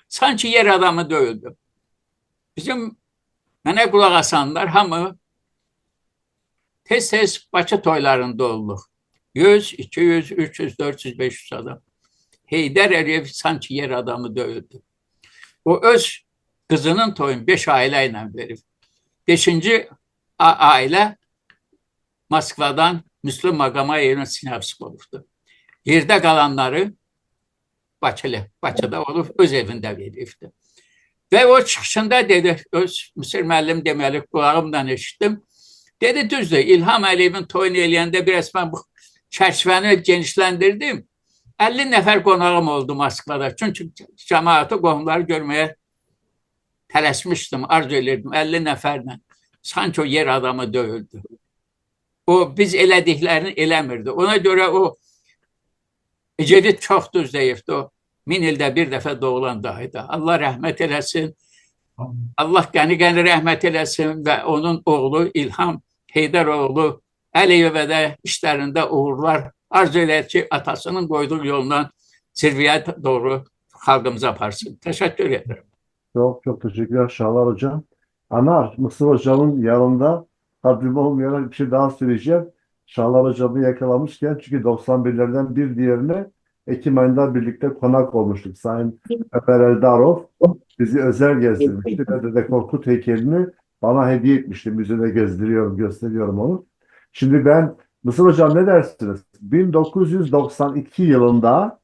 sanki yer adamı deyildi. Bizim mənə qulaq asanlar hamı tez-tez Bakı toylarında olduq. 100, 200, 300, 400, 500 adam. Heydər Əliyev sanki yer adamı deyildi. O öz qızının toyunu 5 ailə ilə verib. 5-ci ailə Moskvadan Müslüm Maqamayevin sinəvsi olubdu. Yerdə qalanları Bakıda olub, öz evində veribdi. Və o çıxışında dedi, öz Müsir müəllim deməli qulağımdan eşitdim. Dedi, düzdür, İlham Əliyevin toyunu eləyəndə biraz mən bu çərçivəni genişləndirdim. 50 nəfər qonağım oldu Moskvada. Çünki cəmaatı, qohumları görməyə tələsmişdim, arzu edirdim 50 nəfərlə. Sanki o yer adamı deyildi. O biz elədiklərini eləmirdi. Ona görə o Ecevit çox düz deyibdi. O 1000 ildə bir dəfə doğulan dayıdı. Allah rəhmət eləsin. Allah qəni-qəni rəhmət eləsin və onun oğlu İlham Heydər oğlu Əliyevə də işlərində uğurlar arzu edir ki, atasının qoyduğu yoldan zirvəyə doğru xalqımıza aparsın. Təşəkkür ederim. Çok teşekkürler Şahlar Hocam. Anar, Mısır Hocam'ın yanında haddim olmayan bir şey daha söyleyeceğim. Şahlar Hocam'ı yakalamışken çünkü 91'lerden bir diğerine Ekim ayında birlikte konak olmuştuk. Sayın Ömer Eldarov bizi özel gezdirmişti. Ve Dede Korkut heykelini bana hediye etmişti. Müzede gösteriyorum onu. Şimdi ben, Mısır Hocam ne dersiniz? 1992 yılında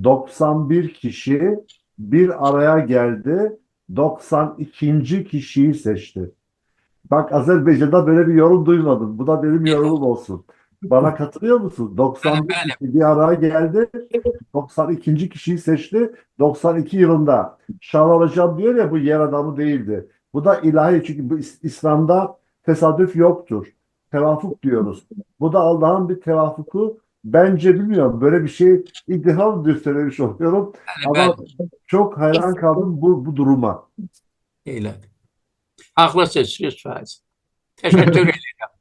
91 kişi bir araya geldi. 92. kişiyi seçti. Bak Azerbaycan'da böyle bir yorum duymadım. Bu da benim yorumum olsun. Bana katılıyor musun? 91 kişi bir araya geldi. 92. kişiyi seçti. 92 yılında. Şahlar Hocam diyor ya bu yer adamı değildi. Bu da ilahi çünkü bu İslam'da tesadüf yoktur. Tevafuk diyoruz. Bu da Allah'ın bir tevafuku. Bence bilmiyorum. Böyle bir şey ilk defa söylemiş oluyorum. Ama çok hayran kaldım bu duruma. Eylədi. Haqlısınız 100%. Təşəkkür edirəm.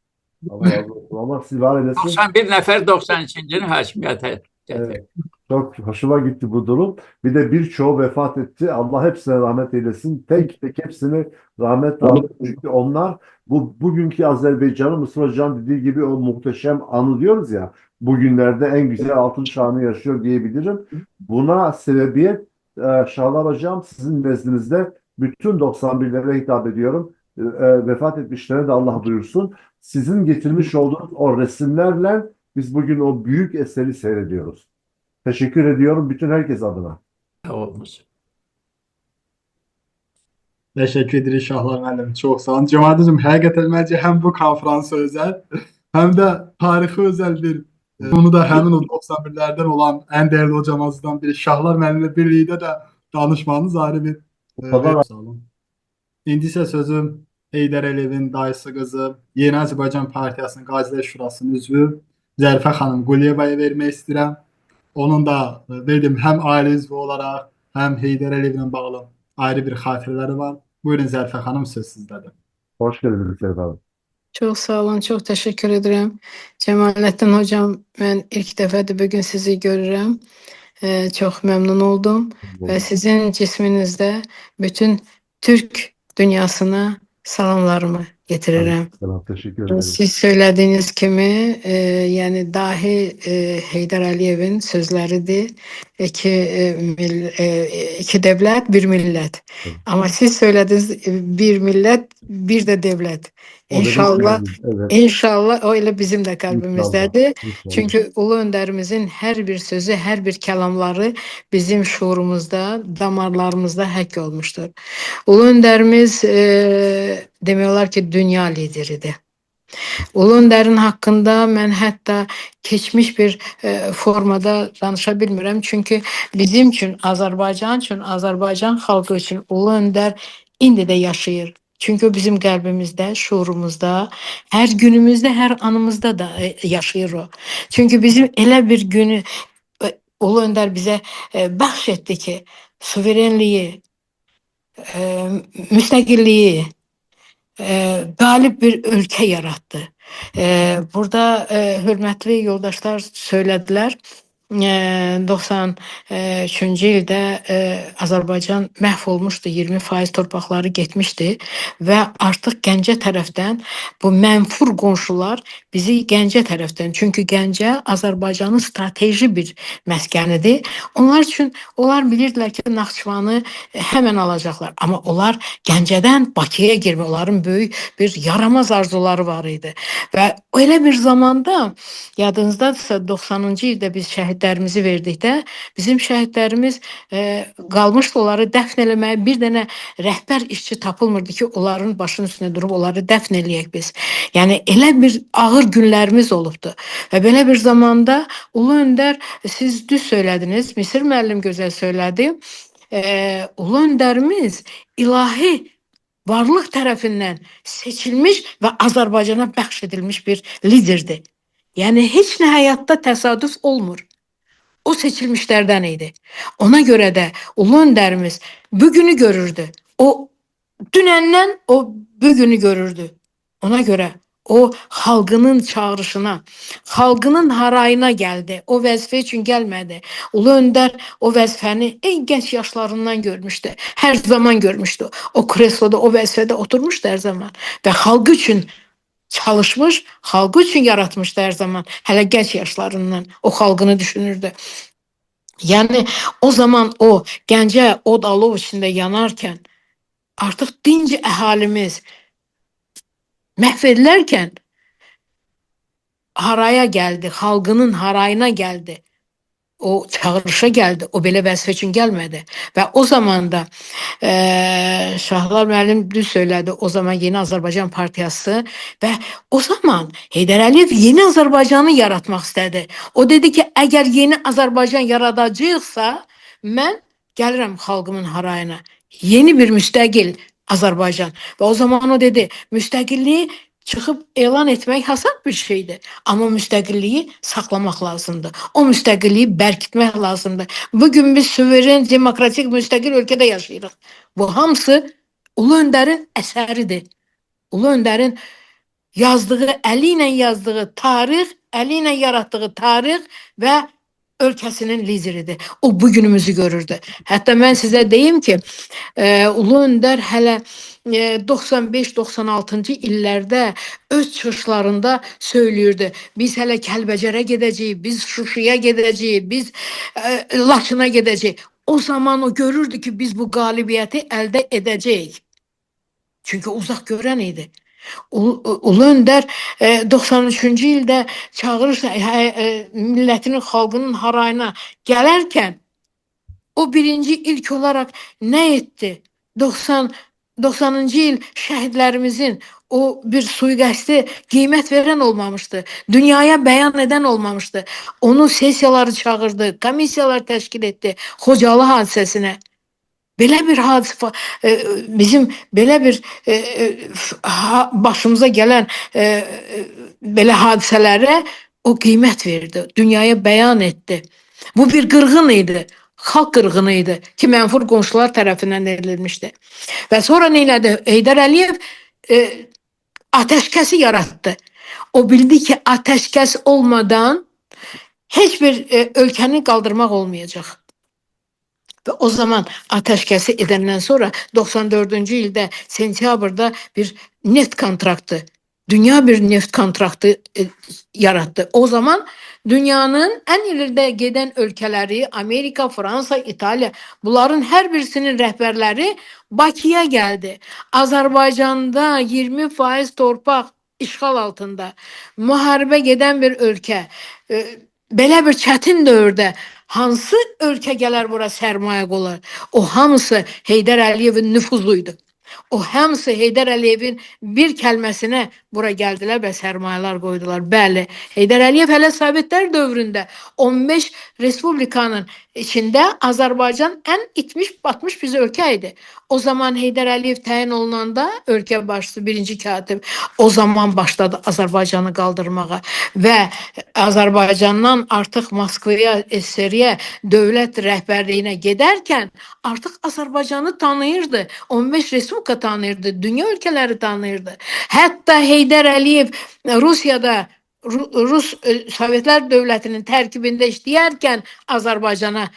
Allah sizi var eylesin. 91 nəfər 92-cini hakimiyyətə gətirdi. Evet, çok hoşuma gitti bu durum. Bir de birçoğu vefat etti. Allah hepsine rahmet eylesin. Tek tek hepsini rahmetle alır. Çünkü onlar bugünkü Azerbaycan'ı Mısır Hocam dediği gibi o muhteşem anı diyoruz ya. Bugünlerde en güzel altın çağını yaşıyor diyebilirim. Buna sebebiyet Şahlar Hocam sizin nezdinizde bütün 91'lere hitap ediyorum. vefat etmişlere de Allah buyursun. Sizin getirmiş olduğunuz o resimlerle biz bugün o büyük eseri seyrediyoruz. Teşekkür ediyorum bütün herkes adına. Sağ olunuz. Teşekkür ederiz Şahlar müəllim. Çox sağ olun. Cəmaətimizin həqiqətən məncə həm bu konfransa özəl, həm də tarixi özəl bir bunu da həmin o 91-lərdən olan ən dəyərli hocamızdan biri Şahlar müəllimlə birlikdə də danışmanız ayrı bir kadar sağ olun. İndi isə sözüm Heydər Əliyevin dayısı qızı, Yeni Azərbaycan Partiyasının Qazilər Şurasının üzvü Zərifə xanım Quliyevaya vermək istəyirəm. Onun da dedim həm ailə üzvü olaraq, həm Heydər Əliyevlə bağlı ayrı bir xatirələri var. Buyurun Zərifə xanım, söz sizdədir. hoş geldiniz Serap abi. Çok sağ olun, çok teşekkür ederim. Cemalettin hocam, ben ilk defadır bugün sizi görürəm. Çok memnun oldum ve sizin cisminizde bütün Türk dünyasına salamlarımı getiririm. Selam, teşekkür ederim. Siz söylediğiniz kimi, yani dahi Heydər Əliyevin sözləridir. İki devlet, bir millet. Evet. Ama siz söylediğiniz bir millet, bir de devlet. O da İnşallah, evet. inşallah öyle bizim de kalbimizdedir. İnşallah. Çünkü Ulu Önderimizin her bir sözü, her bir kelamları bizim şuurumuzda, damarlarımızda hak olmuştur. Ulu Önderimiz demiyorlar ki dünya lideridir. Ulu Önder'in hakkında ben hatta keçmiş bir formada danışa bilmirəm. Çünkü bizim için, Azerbaycan için, Azerbaycan halkı için Ulu Önder indi de yaşayır. Çünkü o bizim kalbimizde, şuurumuzda, her günümüzde, her anımızda da yaşayır o. Çünkü bizim elə bir günü Ulu Önder bize bahşetti ki, suverenliği, müstakilliği, galip bir ülke yarattı. Burada hürmetli yoldaşlar söylediler. 93-cü ildə Azərbaycan məhv olmuşdu, 20% torpaqları getmişdi və artıq Gəncə tərəfdən bu mənfur qonşular bizi Gəncə tərəfdən, çünki Gəncə Azərbaycanın strateji bir məskənidir. Onlar üçün, onlar bilirdilər ki, Naxçıvanı həmən alacaqlar, amma onlar Gəncədən Bakıya girmək, onların böyük bir yaramaz arzuları var idi və elə bir zamanda, yadınızdadırsa 90-cı ildə biz şəhidlərimizi verdikdə, bizim şəhidlərimiz qalmışdı, onları dəfn eləməyə bir dənə rəhbər işçi tapılmırdı ki, onların başının üstündə durub onları dəfn eləyək biz. Yəni elə bir ağır günlərimiz olubdu. Və belə bir zamanda Ulu Öndər, siz düz söylədiniz, Misir müəllim gözəl söylədi. Ulu Öndərimiz ilahi varlıq tərəfindən seçilmiş və Azərbaycana bəxş edilmiş bir liderdir. Yəni heç nə həyatda təsadüf olmur. O seçilmişlərdən idi. Ona görə də Ulu Öndərimiz bugünü görürdü. O dünəndən o bugünü görürdü. Ona görə o xalqının çağrışına, xalqının harayına gəldi. O vəzifə üçün gəlmədi. Ulu Öndər o vəzifəni en genç yaşlarından görmüşdü. Hər zaman görmüşdü. O kresloda, o vəzifədə oturmuşdu hər zaman. Və xalqı üçün çalışmış, xalqı üçün yaratmışdı hər zaman. Hələ genç yaşlarından o xalqını düşünürdü. Yəni o zaman o Gəncə od alov içində yanarkən, artıq dinc əhalimiz məhv edilərkən haraya gəldi, xalqının harayına gəldi. O çağırışa gəldi, o belə vəzifə üçün gəlmədi. Və o zaman da Şahlar müəllim düz söylədi, o zaman Yeni Azərbaycan Partiyası və o zaman Heydər Əliyev Yeni Azərbaycanı yaratmaq istədi. O dedi ki, əgər Yeni Azərbaycan yaradacaqsa, mən gəlirəm xalqımın harayına. Yeni bir müstəqil Azərbaycan. Və o zaman o dedi, müstəqilliyi çıxıb elan etmək hasad bir şeydir. Amma müstəqilliyi saxlamaq lazımdır. O müstəqilliyi bərkitmək lazımdır. Bugün biz suveren, demokratik, müstəqil ölkədə yaşayırıq. Bu hamısı Ulu Öndərin əsəridir. Ulu Öndərin yazdığı, əli ilə yazdığı tarix, əli ilə yaratdığı tarix və ölkəsinin lideridir. O bugünümüzü görürdü. Hətta mən sizə deyim ki, Ulu Öndər hələ 95-96-cı illərdə öz çıxışlarında söylüyürdü. Biz hələ Kəlbəcərə gedəcəyik, biz Şuşaya gedəcəyik, biz Laçına gedəcəyik. O zaman o görürdü ki, biz bu qalibiyyəti əldə edəcəyik. Çünki uzaq görən idi. Ulu Öndər 93-cü ildə çağırış millətinin, xalqının harayına gələrkən o birinci ilk olaraq nə etdi? 90-cı il şəhidlərimizin o bir sui-qəsdi qiymət verən olmamışdı. Dünyaya bəyan edən olmamışdı. Onu sessiyaları çağırdı, komissiyalar təşkil etdi Xocalı hadisəsinə. Belə bir hadisə bizim belə bir başımıza gələn belə hadisələrə o qiymət verdi. Dünyaya bəyan etdi. Bu bir qırğın idi. Xalq qırğını idi ki, mənfur qonşular tərəfindən edilmişdi. Və sonra nə elədi? Heydər Əliyev ateşkəsi yaratdı. O bildi ki, ateşkəs olmadan heç bir ölkəni qaldırmaq olmayacaq. Və o zaman ateşkəsi edəndən sonra 94-cü ildə sentyabrda bir neft kontraktı, dünya bir neft kontraktı yarattı. O zaman dünyanın ən ilerdə gedən ölkələri, Amerika, Fransa, İtaliya, bunların hər birisinin rəhbərləri Bakıya gəldi. Azərbaycanda 20% torpaq işğal altında, müharibə gedən bir ölkə, belə bir çətin dövrdə hansı ölkə gələr bura sərmayə qoyar? O hamısı Heydər Əliyevin nüfuzuydu. O hamısı Heydər Əliyevin bir kəlməsinə bura gəldilər və sərmayələr qoydular. Bəli, Heydər Əliyev hələ Sovetlər dövründə 15 respublikanın içində Azərbaycan ən itmiş, batmış bir ölkə idi. O zaman Heydər Əliyev təyin olunanda ölkə başçısı, birinci katib, o zaman başladı Azərbaycanı qaldırmağa və Azərbaycandan artıq Moskvaya, SSR-yə, dövlət rəhbərliyinə gedərkən artıq Azərbaycanı tanıyırdı. 15 respublika tanıyırdı, dünya ölkələri tanıyırdı. Hətta Heydər Əliyev Rusiyada Rus Sovetlər dövlətinin tərkibində işləyərkən Azərbaycana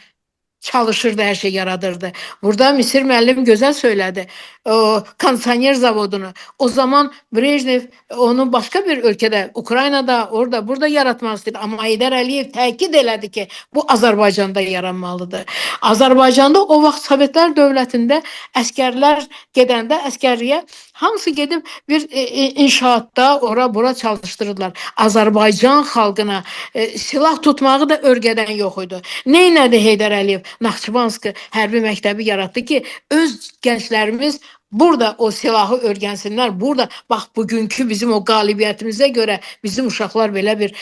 çalışırdı, hər şey yaradırdı. Burada Misir müəllim gözəl söylədi. O kondisioner zavodunu. O zaman Brejnev onu başqa bir ölkədə, Ukraynada, orada, burada yaratmaq istəyirdi. Amma Heydər Əliyev təkid elədi ki, bu Azərbaycanda yaranmalıdır. Azərbaycanda o vaxt Sovetlər dövlətində əskərlər gedəndə əskərliyə hamısı gedib bir inşaatda ora-bura çalışdırırlar. Azərbaycan xalqına silah tutmağı da örgədən yox idi. Nə elədi Heydər Əliyev? Naxçıvanski hərbi məktəbi yaratdı ki, öz gənclərimiz burada o silahı öyrənsinlər. Burada bax bugünkü bizim o qalibiyyətimizə görə bizim uşaqlar belə bir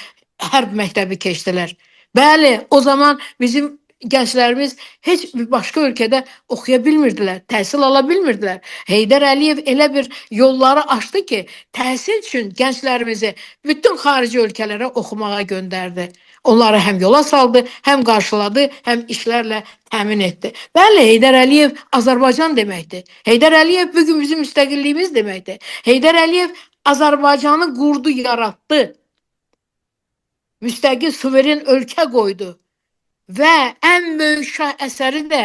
hərb məktəbi keçdilər. Bəli, o zaman bizim gənclərimiz heç bir başqa ölkədə oxuya bilmirdilər, təhsil ala bilmirdilər. Heydər Əliyev elə bir yolları açdı ki, təhsil üçün gənclərimizi bütün xarici ölkələrə oxumağa göndərdi. Onları həm yola saldı, həm qarşıladı, həm işlərlə təmin etdi. Bəli, Heydər Əliyev Azərbaycan deməkdir. Heydər Əliyev bugün bizim müstəqilliyimiz deməkdir. Heydər Əliyev Azərbaycanı qurdu, yaratdı. Müstəqil, suveren ölkə qoydu. Və ən böyük şah əsəri də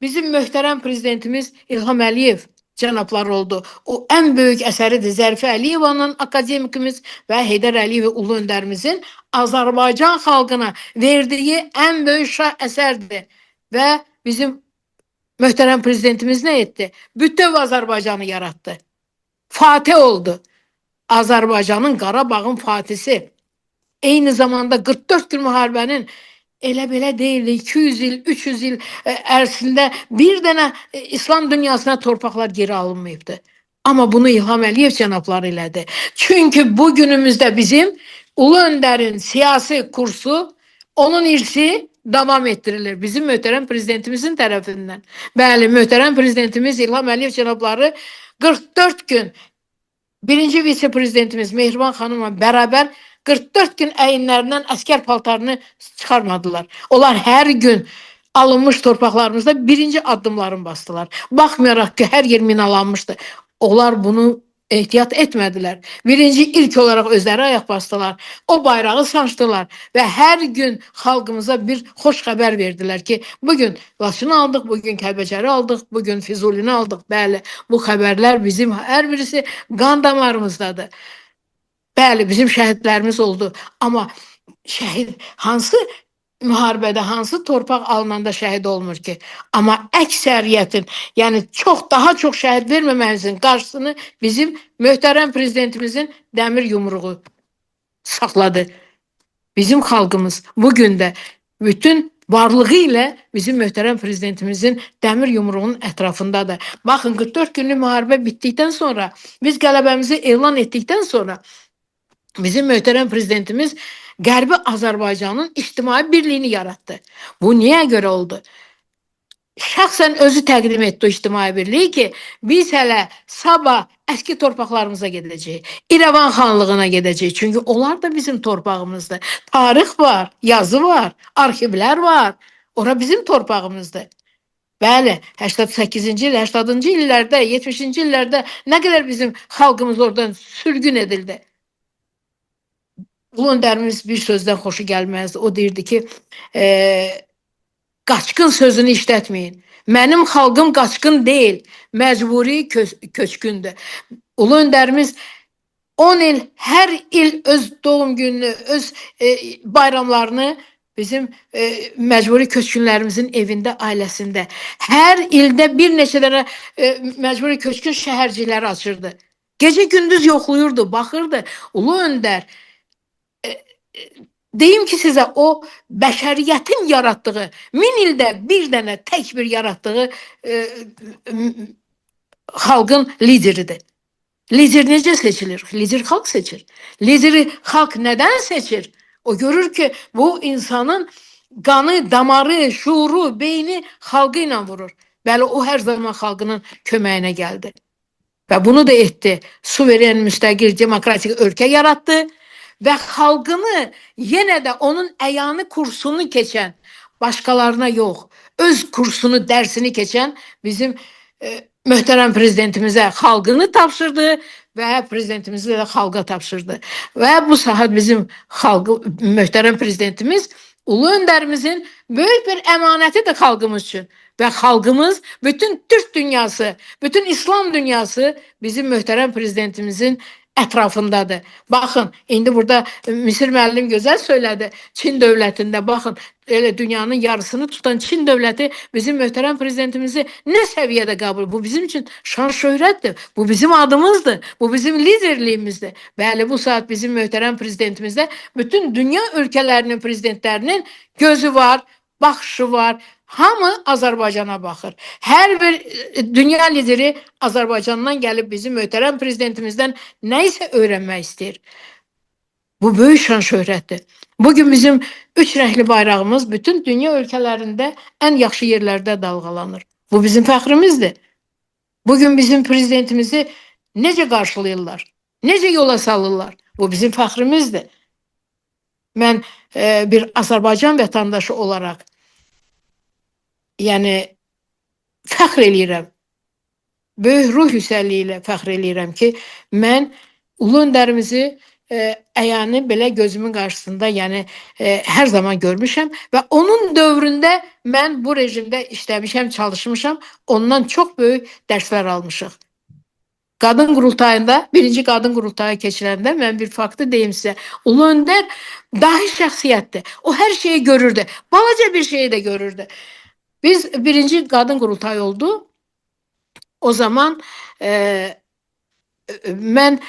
bizim möhtərəm prezidentimiz İlham Əliyev cənablar oldu. O ən böyük əsəridir. Zərifə Əliyevanın, akademikimiz və Heydər Əliyev Ulu Öndərimizin Azərbaycan xalqına verdiyi ən böyük şah əsərdir. Və bizim möhtərəm prezidentimiz nə etdi? Bütöv Azərbaycanı yarattı. Fatih oldu. Azərbaycanın, Qarabağın fatisi. Eyni zamanda 44 gün müharibənin elə belə deyildi. 200 il, 300 il ərzində bir dənə İslam dünyasına torpaqlar geri alınmayıbdı. Amma bunu İlham Əliyev cənabları elədi. Çünki bu günümüzdə bizim Ulu Öndərin siyasi kursu, onun irsi davam ettirilir. Bizim möhtərəm prezidentimizin tərəfindən. Bəli, möhtərəm prezidentimiz İlham Əliyev cənabları 44 gün birinci vitse-prezidentimiz Mehriban xanımla bərabər 44 gün əyinlərindən əskər paltarını çıxarmadılar. Onlar hər gün alınmış torpaqlarımızda birinci addımlarını bastılar. Baxmayaraq ki, hər yer minalanmışdı. Onlar bunu ehtiyat etmədilər. Birinci ilk olaraq özləri ayaq basdılar. O bayrağı sancdılar və hər gün xalqımıza bir xoş xəbər verdilər ki, bugün Laçını aldıq, bugün Kəlbəcəri aldıq, bugün Füzulini aldıq. Bəli, bu xəbərlər bizim hər birisi qan damarımızdadır. Bəli, bizim şəhidlərimiz oldu. Amma şəhid hansı müharibədə hansı torpaq alınanda şəhid olmur ki? Amma əksəriyyətin, yəni daha çox şəhid verməməyimizin qarşısını bizim möhtərəm prezidentimizin dəmir yumruğu saxladı. Bizim xalqımız bugün də bütün varlığı ilə bizim möhtərəm prezidentimizin dəmir yumruğunun ətrafındadır. Baxın, 44 günlük müharibə bitdikdən sonra, biz qələbəmizi elan etdikdən sonra bizim möhtərəm prezidentimiz Qərbi Azərbaycanın ictimai birliyini yaratdı. Bu niyə görə oldu? Şəxsən özü təqdim etdi o ictimai birliyi ki, biz hələ sabah əski torpaqlarımıza gedəcəyik. İrəvan xanlığına gedəcəyik. Çünki onlar da bizim torpağımızdır. Tarix var, yazı var, arxivlər var. Ora bizim torpağımızdır. Bəli, 88-ci il, 80-cı illərdə, 70-ci illərdə nə qədər bizim xalqımız oradan sürgün edildi. Ulu öndərimiz bir sözdən xoşu gəlməzdi. O deyirdi ki, qaçqın sözünü işlətməyin. Mənim xalqım qaçqın deyil, məcburi köçkündür. Ulu öndərimiz 10 il, hər il öz doğum gününü, öz bayramlarını bizim məcburi köçkünlərimizin evində, ailəsində. Hər ildə bir neçə dənə məcburi köçkün şəhərcikləri açırdı. Gecə gündüz yoxlayırdı, baxırdı. Ulu öndər deyim ki sizə, o bəşəriyyətin yaratdığı, 1000 ildə bir dənə tək bir yaratdığı xalqın lideridir. Lider necə seçilir? Lider xalq seçir. Lideri xalq nədən seçir? O görür ki, bu insanın qanı, damarı, şuuru, beyni xalqı ilə vurur. Bəli, o hər zaman xalqının köməyinə gəldi. Və bunu da etdi. Suveren, müstəqil, demokratik ölkə yaratdı. Və xalqını yenə də onun əyanı kursunu keçən, başqalarına yox, öz kursunu, dərsini keçən bizim möhtərəm prezidentimizə xalqını tapşırdı və prezidentimizə də xalqa tapşırdı. Və bu saat bizim möhtərəm prezidentimiz Ulu öndərimizin böyük bir əmanətidir xalqımız üçün. Və xalqımız, bütün Türk dünyası, bütün İslam dünyası bizim möhtərəm prezidentimizin ətrafındadır. Baxın, indi burada Misir müəllim gözəl söylədi. Çin dövlətində baxın, elə dünyanın yarısını tutan Çin dövləti bizim möhtərəm prezidentimizi nə səviyyədə qəbul? Bu bizim üçün şan şöhrətdir. Bu bizim adımızdır. Bu bizim liderliyimizdir. Bəli, bu saat bizim möhtərəm prezidentimizdə bütün dünya ölkələrinin prezidentlərinin gözü var, baxışı var. Hamı Azərbaycana baxır. Hər bir dünya lideri Azərbaycandan gəlib bizim möhtərəm prezidentimizdən nə isə öyrənmək istəyir. Bu böyük şan şöhrətdir. Bugün bizim 3 rəngli bayrağımız bütün dünya ölkələrində ən yaxşı yerlərdə dalğalanır. Bu bizim fəxrimizdir. Bugün bizim prezidentimizi necə qarşılayırlar? Necə yola salırlar? Bu bizim fəxrimizdir. Mən bir Azərbaycan vətəndaşı olaraq yəni fəxr eləyirəm. Böyük ruh yüksəkliyi ilə fəxr eləyirəm ki, mən ulu öndərimizi əyanı belə gözümün qarşısında, yəni hər zaman görmüşəm və onun dövründə mən bu rejimdə işləmişəm, çalışmışam, ondan çox böyük dərslər almışıq. Qadın qurultayında, birinci qadın qurultayı keçiləndə mən bir faktı deyim sizə. Ulu öndər dahi şəxsiyyətdir. O hər şeyi görürdü. Balaca bir şeyi də görürdü. Biz birinci qadın qurultayı oldu. O zaman mən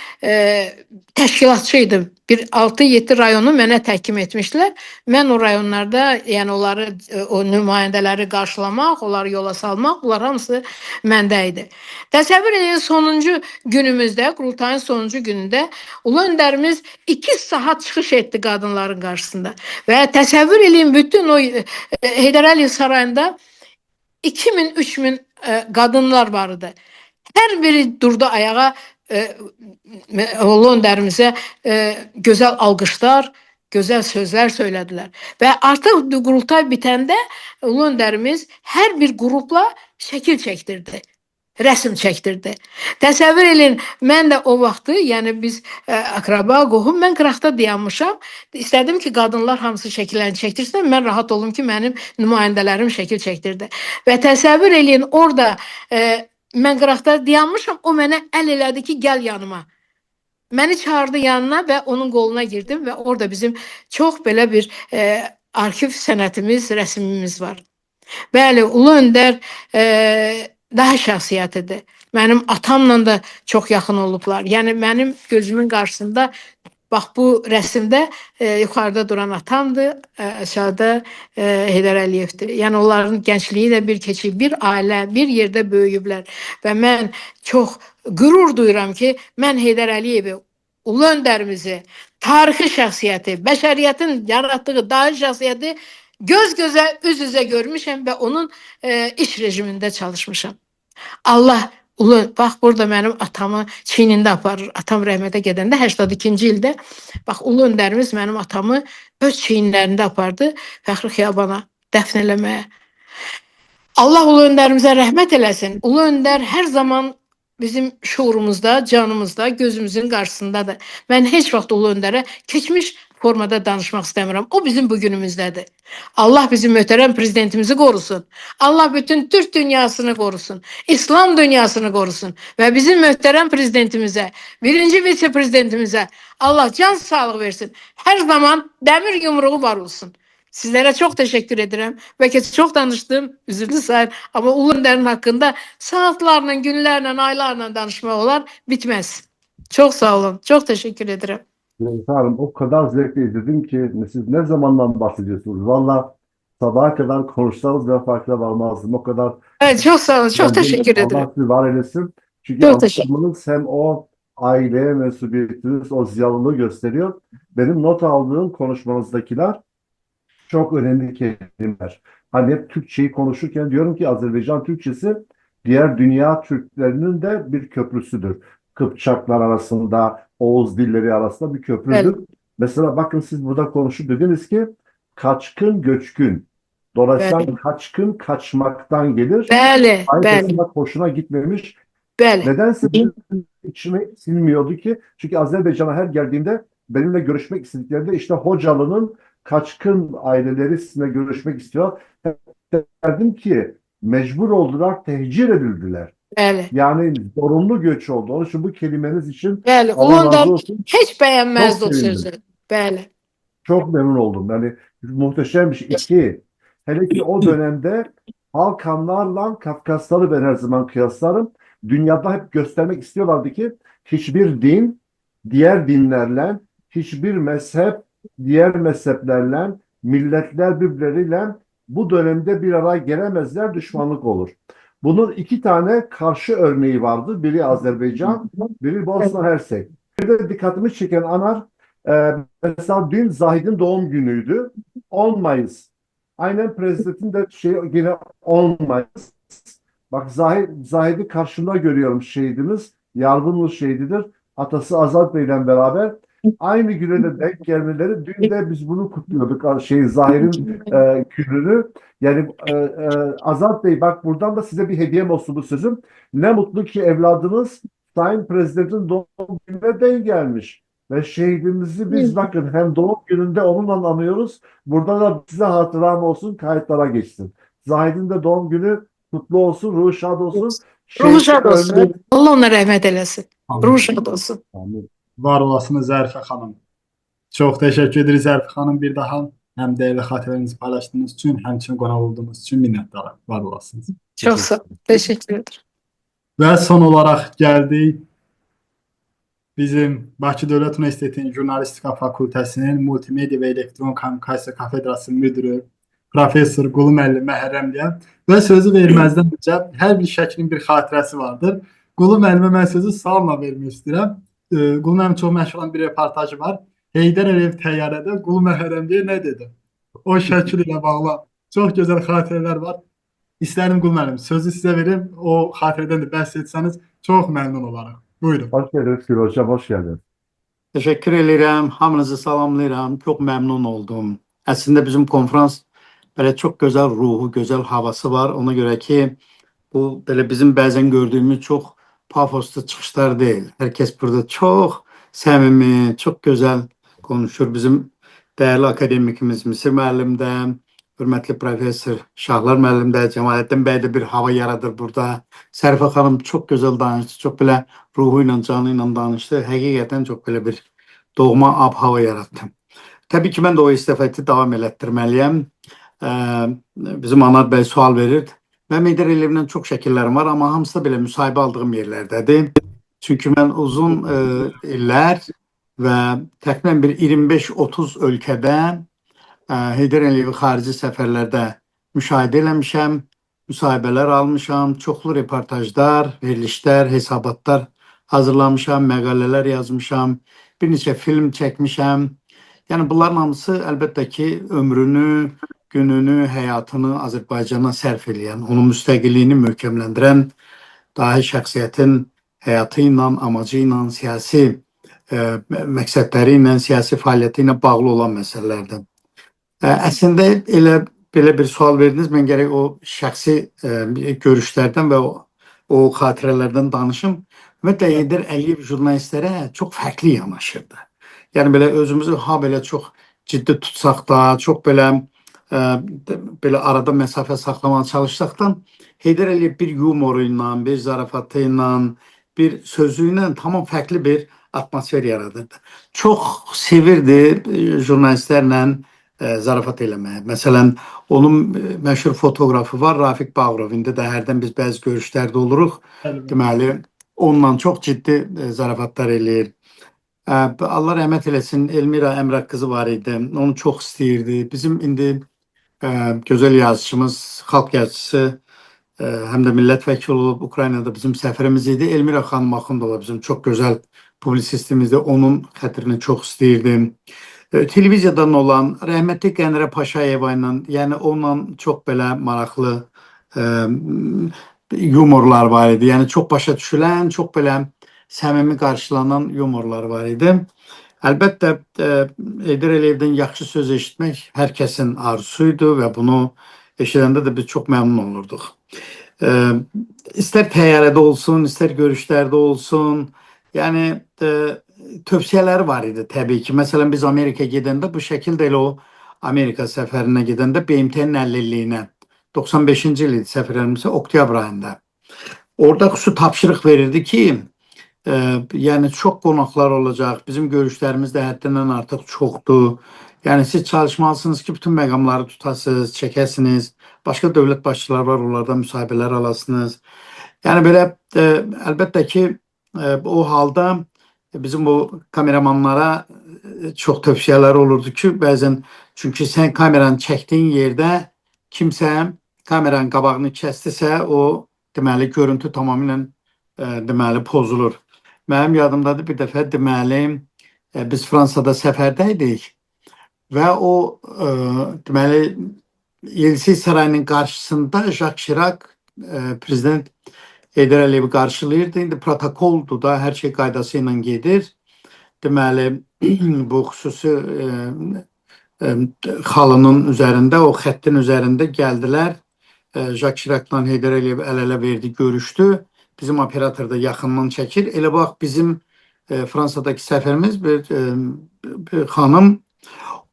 təşkilatçı idim. Bir 6-7 rayonu mənə təhkim etmişdilər. Mən o rayonlarda, yəni onları, o nümayəndələri qarşılamaq, onları yola salmaq, bunlar hamısı məndə idi. Təsəvvür edin, sonuncu günümüzdə, qurultayın sonuncu günündə ulu öndərimiz 2 saat çıxış etdi qadınların qarşısında. Və təsəvvür edin, bütün o Heydər Əliyev sarayında 2000-3000 qadınlar var idi. Hər biri durdu ayağa, ulu öndərimizə gözəl alqışlar, gözəl sözlər söylədilər. Və artıq qurultay bitəndə ulu öndərimiz hər bir qrupla şəkil çəkdirdi, rəsm çəkdirdi. Təsəvvür edin, mən də o vaxtı, yəni biz akraba, qohum, mən qıraqda dayanmışam. İstədim ki, qadınlar hamısı şəkillərini çəkdirsin, mən rahat olum ki, mənim nümayəndələrim şəkil çəkdirdi. Və təsəvvür edin, orada mən qıraqda dayanmışam, o mənə əl elədi ki, gəl yanıma. Məni çağırdı yanına və onun qoluna girdim və orada bizim çox belə bir arxiv sənətimiz, rəsmimiz var. Bəli, Ulu Öndər daha şəxsiyyətidir. Mənim atamla da çox yaxın olublar. Yəni mənim gözümün qarşısında bax bu rəsmdə yuxarıda duran atamdır, aşağıda Heydər Əliyevdir. Yəni onların gəncliyi də bir keçib, bir ailə, bir yerdə böyüyüblər və mən çox qürur duyuram ki, mən Heydər Əliyevi, Ulu Öndərimizi, tarixi şəxsiyyəti, bəşəriyyətin yaratdığı dahi şəxsiyyəti göz-gözə, üz-üzə görmüşəm və onun iş rejimində çalışmışam. Allah bax burada mənim atamı çiynində aparır. Atam rəhmətə gedəndə 82-ci ildə bax Ulu Öndərimiz mənim atamı öz çiyinlərində apardı Fəxri Xiyabana dəfn eləməyə. Allah Ulu Öndərimizə rəhmət eləsin. Ulu Öndər hər zaman bizim şuurumuzda, canımızda, gözümüzün qarşısındadır. Mən heç vaxt Ulu Öndərə keçmiş formada danışmaq istəmirəm. O bizim bugünümüzdədir. Allah bizim möhtərəm prezidentimizi qorusun. Allah bütün Türk dünyasını qorusun. İslam dünyasını qorusun. Və bizim möhtərəm prezidentimizə, birinci vitse-prezidentimizə Allah can sağlıq versin. Hər zaman dəmir yumruğu var olsun. Sizlərə çox təşəkkür edirəm. Bəlkə çox danışdım, üzrlü sayın. Amma Ulu Öndərin haqqında saatlarla, günlərlə, aylarla danışmaq olar, bitməz. Çok sağ olun. Çok teşekkür ederim. Hanım, o kadar zevkle izledim ki siz ne zamandan bahsediyorsunuz? Valla sabaha kadar konuşsanız ben farkına varmazdım. O kadar Evet, çok sağ olun. Çok teşekkür ederim. Allah sizi var eylesin. Çünkü Çok teşekkür anlatımınız hem o aileye mensubiyetiniz, o ziyalılığı gösteriyor. Benim not aldığım konuşmanızdakiler çok önemli kelimeler. Hani hep Türkçeyi konuşurken diyorum ki Azerbaycan Türkçesi diğer dünya Türklerinin de bir köprüsüdür. Kıpçaklar arasında, Oğuz dilleri arasında bir köprüdür. Evet. Mesela bakın siz burada konuşup dediniz ki kaçkın göçkün. Dolayısıyla Evet. kaçkın kaçmaktan gelir. Bəli, bəli, Aynısında hoşuna gitmemiş. bəli. Nedense benim içime sinmiyordu ki. Çünkü Azerbaycan'a her geldiğimde benimle görüşmek istediklerinde işte Hocalı'nın kaçkın aileleri sizinle görüşmek istiyor. Derdim ki mecbur oldular, tehcir edildiler. Bəli. Yani zorunlu göç oldu. Onun için bu kelimeniz için Bəli. Allah Ulu razı Öndər olsun. heç bəyənməzdi Çok o sevindim. sözü. Bəli. Çok memnun oldum. Yani muhteşem bir şey. İki, hele ki o dönemde Balkanlarla Kafkasları ben her zaman kıyaslarım. Dünyada hep göstermek istiyorlardı ki hiçbir din diğer dinlerle, hiçbir mezhep diğer mezheplerle, milletler birbirleriyle bu dönemde bir araya gelemezler, düşmanlık olur. Bunun iki tane karşı örneği vardı. Biri Azerbaycan, biri Bosna Hersek. Bir de dikkatimi çeken anar, mesela dün Zahid'in doğum günüydü. 10 Mayıs. Aynen prezidentin de yine 10 Mayıs. Bak Zahid'i karşımda görüyorum şehidimiz. Yardımlı şehididir. Atası Azat Bey'le beraber. Aynı güne de denk gelmeleri. Dün de biz bunu kutluyorduk. Zahid'in gününü. Yani Azat Bey bak buradan da size bir hediyem olsun bu sözüm. Ne mutlu ki evladınız Sayın President'in doğum gününe denk gelmiş. Ve şehidimizi biz bakın hem doğum gününde onunla anıyoruz. Burada da size hatıram olsun, kayıtlara geçsin. Zahid'in de doğum günü kutlu olsun, ruhu şad olsun. Ruhu şad olsun. Ölmek- Allah ona rəhmət eləsin. Amin. Ruhu şad olsun. Amin. Var olasınız Zərifə xanım. Çox təşəkkür edirik Zərifə xanım bir daha. Həm dəyərli xatirələrinizi paylaşdığınız üçün, həmçinin qonaq olduğunuz üçün minnətdaram. Var olasınız. Çok sağ olun. Teşekkür ederim. Və son olaraq gəldik bizim Bakı Dövlət Universitetinin Jurnalistika Fakültəsinin Multimedia və Elektron Kommunikasiya Kafedrasının müdürü Professor Qulu müəllim Məhərrəmliyə və sözü verməzdən öncə hər bir şəklin bir xatirəsi vardır. Qulu müəllimə mən sözü sualla vermək istəyirəm. Qulu müəllim çox məşhur olan bir reportajı var. Heydər Əliyev təyyarədə Qulu Məhərrəmliyə nə dedi? O şəkil ilə bağlı çox gözəl xatirələr var. İstərim Qulu müəllim sözü sizə verim. O xatirədən də bəhs etsəniz çox məmnun olarıq. Buyurun. Hoş geldiniz Gül Hocam, hoş geldiniz. Teşekkür ederim. Hamınızı salamlayıram. Çok memnun oldum. Aslında bizim konferans böyle çok güzel ruhu, güzel havası var. Ona göre ki bu böyle bizim bazen gördüğümüz çok pafoslu çıkışlar değil. Herkes burada çok samimi, çok güzel konuşur. Bizim değerli akademikimiz Misir müəllim də, hörmətli profesör Şahlar müəllim də, Cemalettin bəy də bir hava yaradır burada. Sərifə xanım çok güzel danıştı. Çok böyle ruhuyla, canıyla danıştı. Hakikaten çok böyle bir doğma ab hava yarattı. Təbii ki, mən də o estafeti davam elətdirməliyəm. Bizim Anar bəy sual verir. Mənim Heydər Əliyevlə çox şəkillərim var, amma hamısı da belə müsahibə aldığım yerlərdədir. Çünki mən uzun illər və təxminən bir 25-30 ölkədə Heydər Əliyevi xarici səfərlərdə müşahidə eləmişəm, müsahibələr almışam, çoxlu reportajlar, verilişlər, hesabatlar hazırlamışam, məqalələr yazmışam, bir neçə film çəkmişəm. Yəni bunların hamısı əlbəttə ki, ömrünü, gününü, həyatını Azərbaycana sərf eləyən, onun müstəqilliyini möhkəmləndirən, dahi şəxsiyyətin həyatı ilə, amacı ilə, siyasi məqsədləri ilə, siyasi fəaliyyəti ilə bağlı olan məsələlərdir. Əslində elə belə bir sual verdiniz, mən gərək o şəxsi görüşlərdən və o xatirələrdən danışım. Ümumiyyətlə Heydər Əliyev jurnalistlərə çox fərqli yanaşırdı. Yəni belə özümüzü belə çox ciddi tutsaq da, çox belə arada məsafə saxlamağa çalışsaq da, Heydər Əliyev bir yumoru ilə, bir zarafatı ilə, bir sözü ilə tamam fərqli bir atmosfer yaradırdı. Çox sevirdi jurnalistlərlə zarafat eləməyə. Məsələn, onun məşhur fotoğrafı var, Rafiq Bağırov. İndi də hərdən biz bəzi görüşlərdə oluruq. Deməli, onunla çox ciddi zarafatlar eləyir. Allah rəhmət eləsin, Elmira Əmraq qızı var idi. Onu çox istəyirdi. Bizim indi gözəl yazıçımız, xalq yazıcısı, həm də millət vəkili olub, Ukraynada bizim səfərimiz idi. Elmira xanım Axundova bizim çox gözəl publisistimizdir. Onun xətrini çox istəyirdim. Televiziyadan olan rəhmətli Qənirə Paşayeva ilə, yəni onunla çox belə maraqlı yumorlar var idi. Yəni çox başa düşülən, çox belə səmimi qarşılanan yumorlar var idi. Əlbəttə Heydər Əliyevdən yaxşı söz eşitmək hər kəsin arzusuydu və bunu eşidəndə də biz çox məmnun olurduq. İstər təyyarədə olsun, istər görüşlərdə olsun, yəni tövsiyələri var idi təbii ki. Məsələn, biz Amerikaya gedəndə bu şəkildə elə o Amerika səfərinə gedəndə BMT-nin 50-liyinə 95-ci il idi səfərlərimizə oktyabr ayında. Orada xüsusi tapşırıq verirdi ki, yəni çox qonaqlar olacaq, bizim görüşlərimiz də həddindən artıq çoxdur. Yəni siz çalışmalısınız ki, bütün məqamları tutasınız, çəkəsiniz, başqa dövlət başçıları var, onlardan müsahibələr alasınız. Yəni belə əlbəttə ki, o halda bizim bu kameramanlara çox tövsiyələri olurdu ki, bəzən çünki sən kameranı çəkdiyin yerdə kimsə kameranın qabağını kəsdisə, o deməli görüntü tamamilə deməli pozulur. Mənim yadımdadır bir dəfə deməli biz Fransada səfərdəydik və o deməli Elçi sarayının qarşısında Jacques Chirac prezident Heydər Əliyevi qarşılayırdı. İndi protokoldur da, hər şey qaydası ilə gedir. Deməli, bu xüsusi xalının üzərində, o xəttin üzərində gəldilər. Jacques Chirac'la Heydər Əliyev əl-ələ verdi, görüşdü. Bizim operator da yaxından çəkir. Elə bax, bizim Fransadakı səfərimiz bir xanım,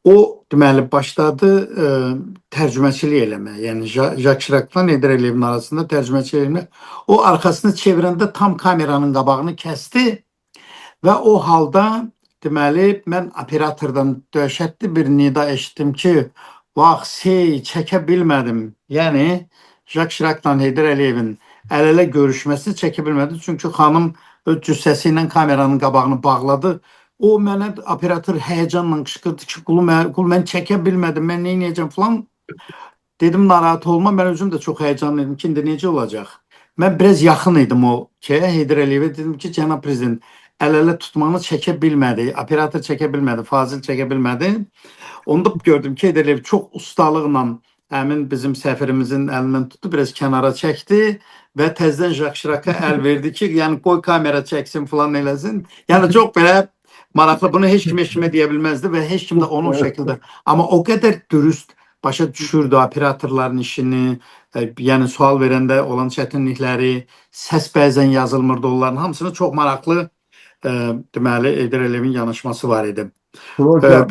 o deməli başladı tərcüməçilik eləməyə. Yəni Jacques Chirac'la Heydər Əliyevin arasında tərcüməçilik eləməyə. O arxasını çevirəndə tam kameranın qabağını kəsdi və o halda deməli mən operatordan dəhşətli bir nida eşitdim ki, vax çəkə bilmədim. Yəni Jacques Chirac'la Heydər Əliyevin əl-ələ görüşməsini çəkə bilmədi. Çünki xanım öz cüssəsi ilə kameranın qabağını bağladı. O mənə operator həyəcanla qışqırdı ki, qul mən çəkə bilmədim, mən nə edəcəm falan. Dedim, narahat olma, mən özüm də çox həyəcanlıydım ki, indi necə olacaq? Mən biraz yaxın idim o Heydər Əliyevə, dedim ki, cənab prezident, əl-ələ tutmanı çəkə bilmədi, operator çəkə bilmədi, Fazil çəkə bilmədi. Onda gördüm ki, Heydər Əliyev çox ustalıqla həmin bizim səfirimizin əlindən tutdu, biraz kənara çəkdi və təzdən Jacques Chirac'a əl verdi ki, yəni qoy kamera çəksin falan eləsin. Yəni çox belə maraqlı, bunu heç kimə deyə bilməzdi və heç kim də onun şəkildə. Amma o qədər dürüst başa düşürdü operatorların işini, yəni sual verəndə olan çətinlikləri, səs bəzən yazılmırdı onların hamısını çox maraqlı deməli Heydər Əliyevin yanaşması var idi. Hocam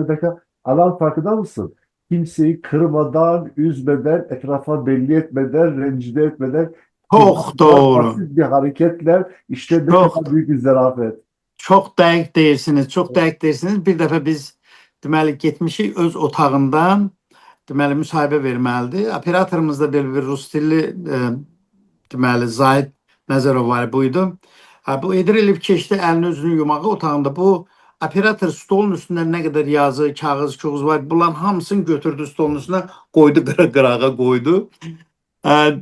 bir dakika, alan farkında mısın? Kimseyi kırmadan, üzmeden, etrafa belli etmeden, rencide etmeden Çok doğru. basit bir hareketler işte ne kadar büyük bir zarafet. Çok dəqiq deyirsiniz, çok dəqiq deyirsiniz. Bir dəfə biz deməli getmişik öz otağından deməli müsahibə verməlidir. Operatorumuz da belə bir rus dilli deməli Zahid Nəzərov var buydu. Bu Heydər Əliyev keçdi əlini özünü yumağı otağında. Bu operator stolun üstündə nə qədər yazı, kağız, kağız var. Bunların hamısını götürdü stolun üstünə, qoydu qırağa qoydu.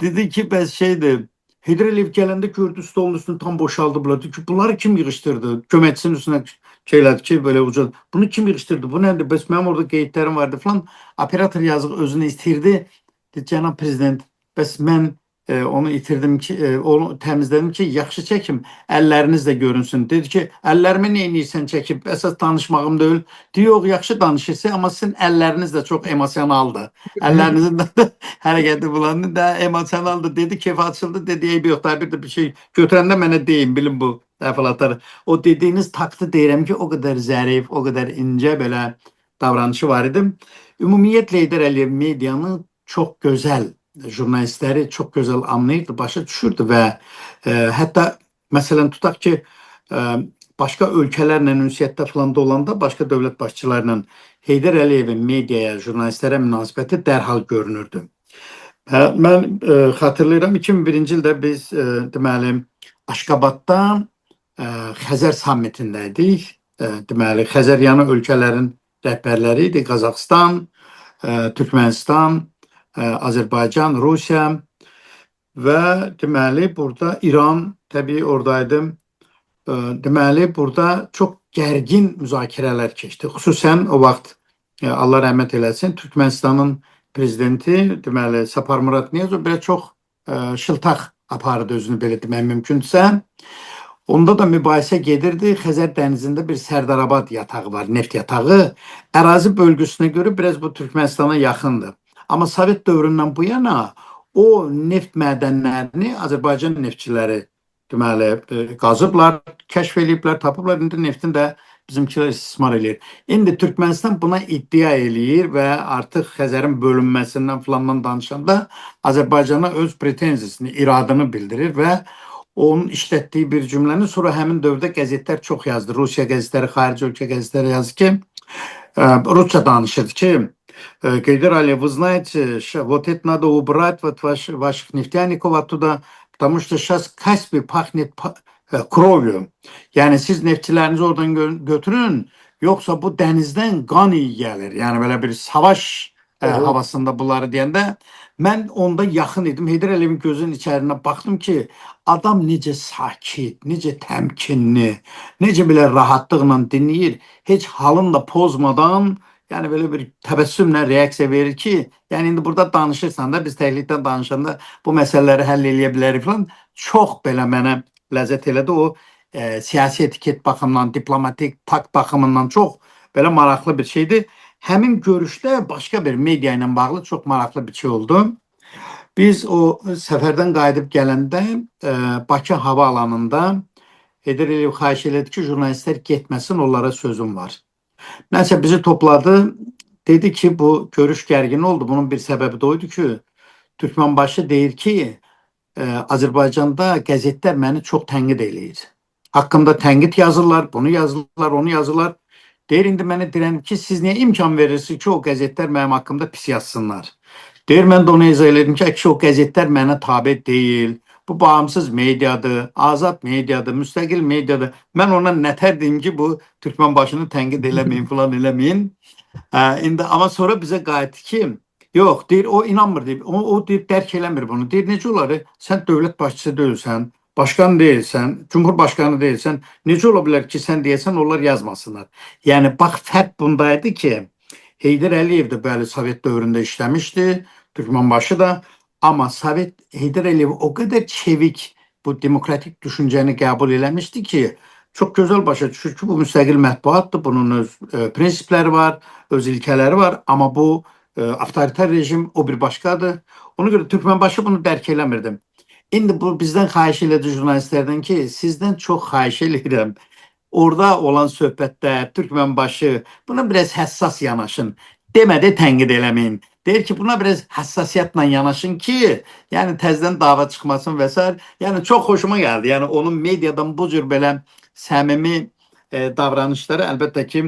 Dedi ki, bəs şeydir, Heydər Əliyev gələndə gördü stolun üstünü tam boşaldıblar. Dedi ki, bunları kim yığışdırdı? Köməkçisinin üstünə şeylədi ki, böyle uca. Bunu kim yığışdırdı? Bu nədir? Bəs mənim orada qeydlərim vardı falan. Operator yazıq özünü itirdi. Dedi, cənab prezident, bəs mən onu itirdim ki, onu təmizlədim ki, yaxşı çəkim, əlləriniz də görünsün. Dedi ki, əllərimi nə edirsən çəkib? Əsas danışmağım deyil. Deyir, yox, yaxşı danışırsın, amma sizin əlləriniz də çox emosionaldır. Əllərinizin də hərəkəti bulandı da emosionaldır. Dedi, keyfi açıldı, dedi, ey bir yoxdur, bir də bir şey götürəndə mənə deyin, bilin bu əhvalatları. O dediyiniz taktı deyirəm ki, o qədər zərif, o qədər incə belə davranışı var idi. Ümumiyyətlə Heydər Əliyev medianı çox gözəl, jurnalistləri çox gözəl anlayırdı, başa düşürdü və hətta məsələn tutaq ki, başqa ölkələrlə ünsiyyətdə falan da olanda başqa dövlət başçılarla Heydər Əliyevin mediaya, jurnalistlərə münasibəti dərhal görünürdü. Mən xatırlayıram 2001-ci ildə biz deməli Aşqabadda Xəzər sammitindəydik. Deməli Xəzəryanı ölkələrin rəhbərləri idi. Qazaxıstan, Türkmənistan, Azərbaycan, Rusiya və deməli burada İran təbii oradaydı. Deməli burada çox gərgin müzakirələr keçdi. Xüsusən o vaxt Allah rəhmət eləsin Türkmənistanın prezidenti deməli Sapar Murad Niyazov belə çox şıltaq apardı özünü belə demək mümkündürsə. Onda da mübahisə gedirdi. Xəzər dənizində bir Sərdarabad yatağı var, neft yatağı. Ərazi bölgüsünə görə biraz bu Türkmənistana yaxındır. Amma Sovet dövründən bu yana o neft mədənlərini Azərbaycan neftçiləri deməli qazıblar, kəşf ediblər, tapıblar. İndi neftin də bizimkilər istismar edir. İndi Türkmənistan buna iddia eləyir və artıq Xəzərin bölünməsindən falandan danışanda Azərbaycana öz pretenziyasını, iradını bildirir və onun işlətdiyi bir cümləni sonra həmin dövrdə qəzetlər çox yazdı. Rusiya qəzetləri, xarici ölkə qəzetləri yazdı ki, Rusça danışırdı ki, Гейдер Алиев, вы знаете, вот это надо убрать, вот ваших нефтяников оттуда, потому что сейчас Каспий пахнет krovyu. Yani siz neftçilərinizi oradan götürün, yoksa bu dənizdən qan iyi gəlir. Yəni belə bir savaş havasında bunları deyəndə mən onda yaxın idim. Heydər Əliyevin gözünün içərinə baxdım ki, adam necə sakit, necə təmkinli, necə belə rahatlıqla dinləyir, heç halını da pozmadan, yəni belə bir təbəssümlə reaksiya verir ki, yəni indi burada danışırsan da, biz təhlükdən danışanda bu məsələləri həll eləyə bilərik falan. Çox belə mənə ləzzət elədi. O siyasi etiket baxımından, diplomatik takt baxımından çox belə maraqlı bir şeydir. Həmin görüşdə başqa bir media ilə bağlı çox maraqlı bir şey oldu. Biz o səfərdən qayıdıb gələndə Bakı hava alanında Heydər Əliyev xahiş elədi ki, jurnalistlər getməsin, onlara sözüm var. Nəsə bizi topladı, dedi ki, bu görüş gərgin oldu. Bunun bir səbəbi de oydu ki, Türkmenbaşı deyir ki, Azərbaycanda qəzetlər məni çox tənqid eləyir. Haqqımda tənqid yazırlar, bunu yazırlar, onu yazırlar. Deyir, indi mənə deyirəm ki, siz niyə imkan verirsiniz ki, o qəzetlər mənim haqqımda pis yazsınlar? Deyir, mən də onu izah elədim ki, o qəzetlər mənə tabe deyil. Bu bağımsız mediadır, azad mediadır, müstəqil mediadır. Mən ona nətər deyim ki, bu Türkmenbaşını tənqid eləməyin, falan eləməyin. İndi amma sonra bizə qayıtdı ki, yox, deyir, o inanmır, deyir. O deyir, dərk eləmir bunu. Deyir, necə olar? Sən dövlət başçısı deyilsən, başkan deyilsən, cumhurbaşkanı deyilsən, necə ola bilər ki, sən deyəsən, onlar yazmasınlar. Yəni, bax, fərq bundaydı ki, Heydər Əliyev də bəli Sovet dövründə işləmişdi, Türkmenbaşı da. Amma Sovet Heydər Əliyev o qədər çevik bu demokratik düşüncəni qəbul eləmişdi ki, çox gözəl başa düşür ki, bu müstəqil mətbuatdır, bunun öz prinsipləri var, öz ilkələri var, amma bu avtoritar rejim o bir başqadır. Ona görə Türkmenbaşı bunu dərk eləmirdim. İndi bu bizdən xahiş elədi jurnalistlərdən ki, sizdən çox xahiş eləyirəm. Orada olan söhbətdə Türkmenbaşı buna biraz həssas yanaşın. Demədi tənqid eləməyin. Deyir ki, buna biraz həssasiyyətlə yanaşın ki, yəni təzədən dava çıxmasın və s. Yəni çox xoşuma gəldi. Yəni onun mediadan bu cür belə səmimi davranışları əlbəttə ki,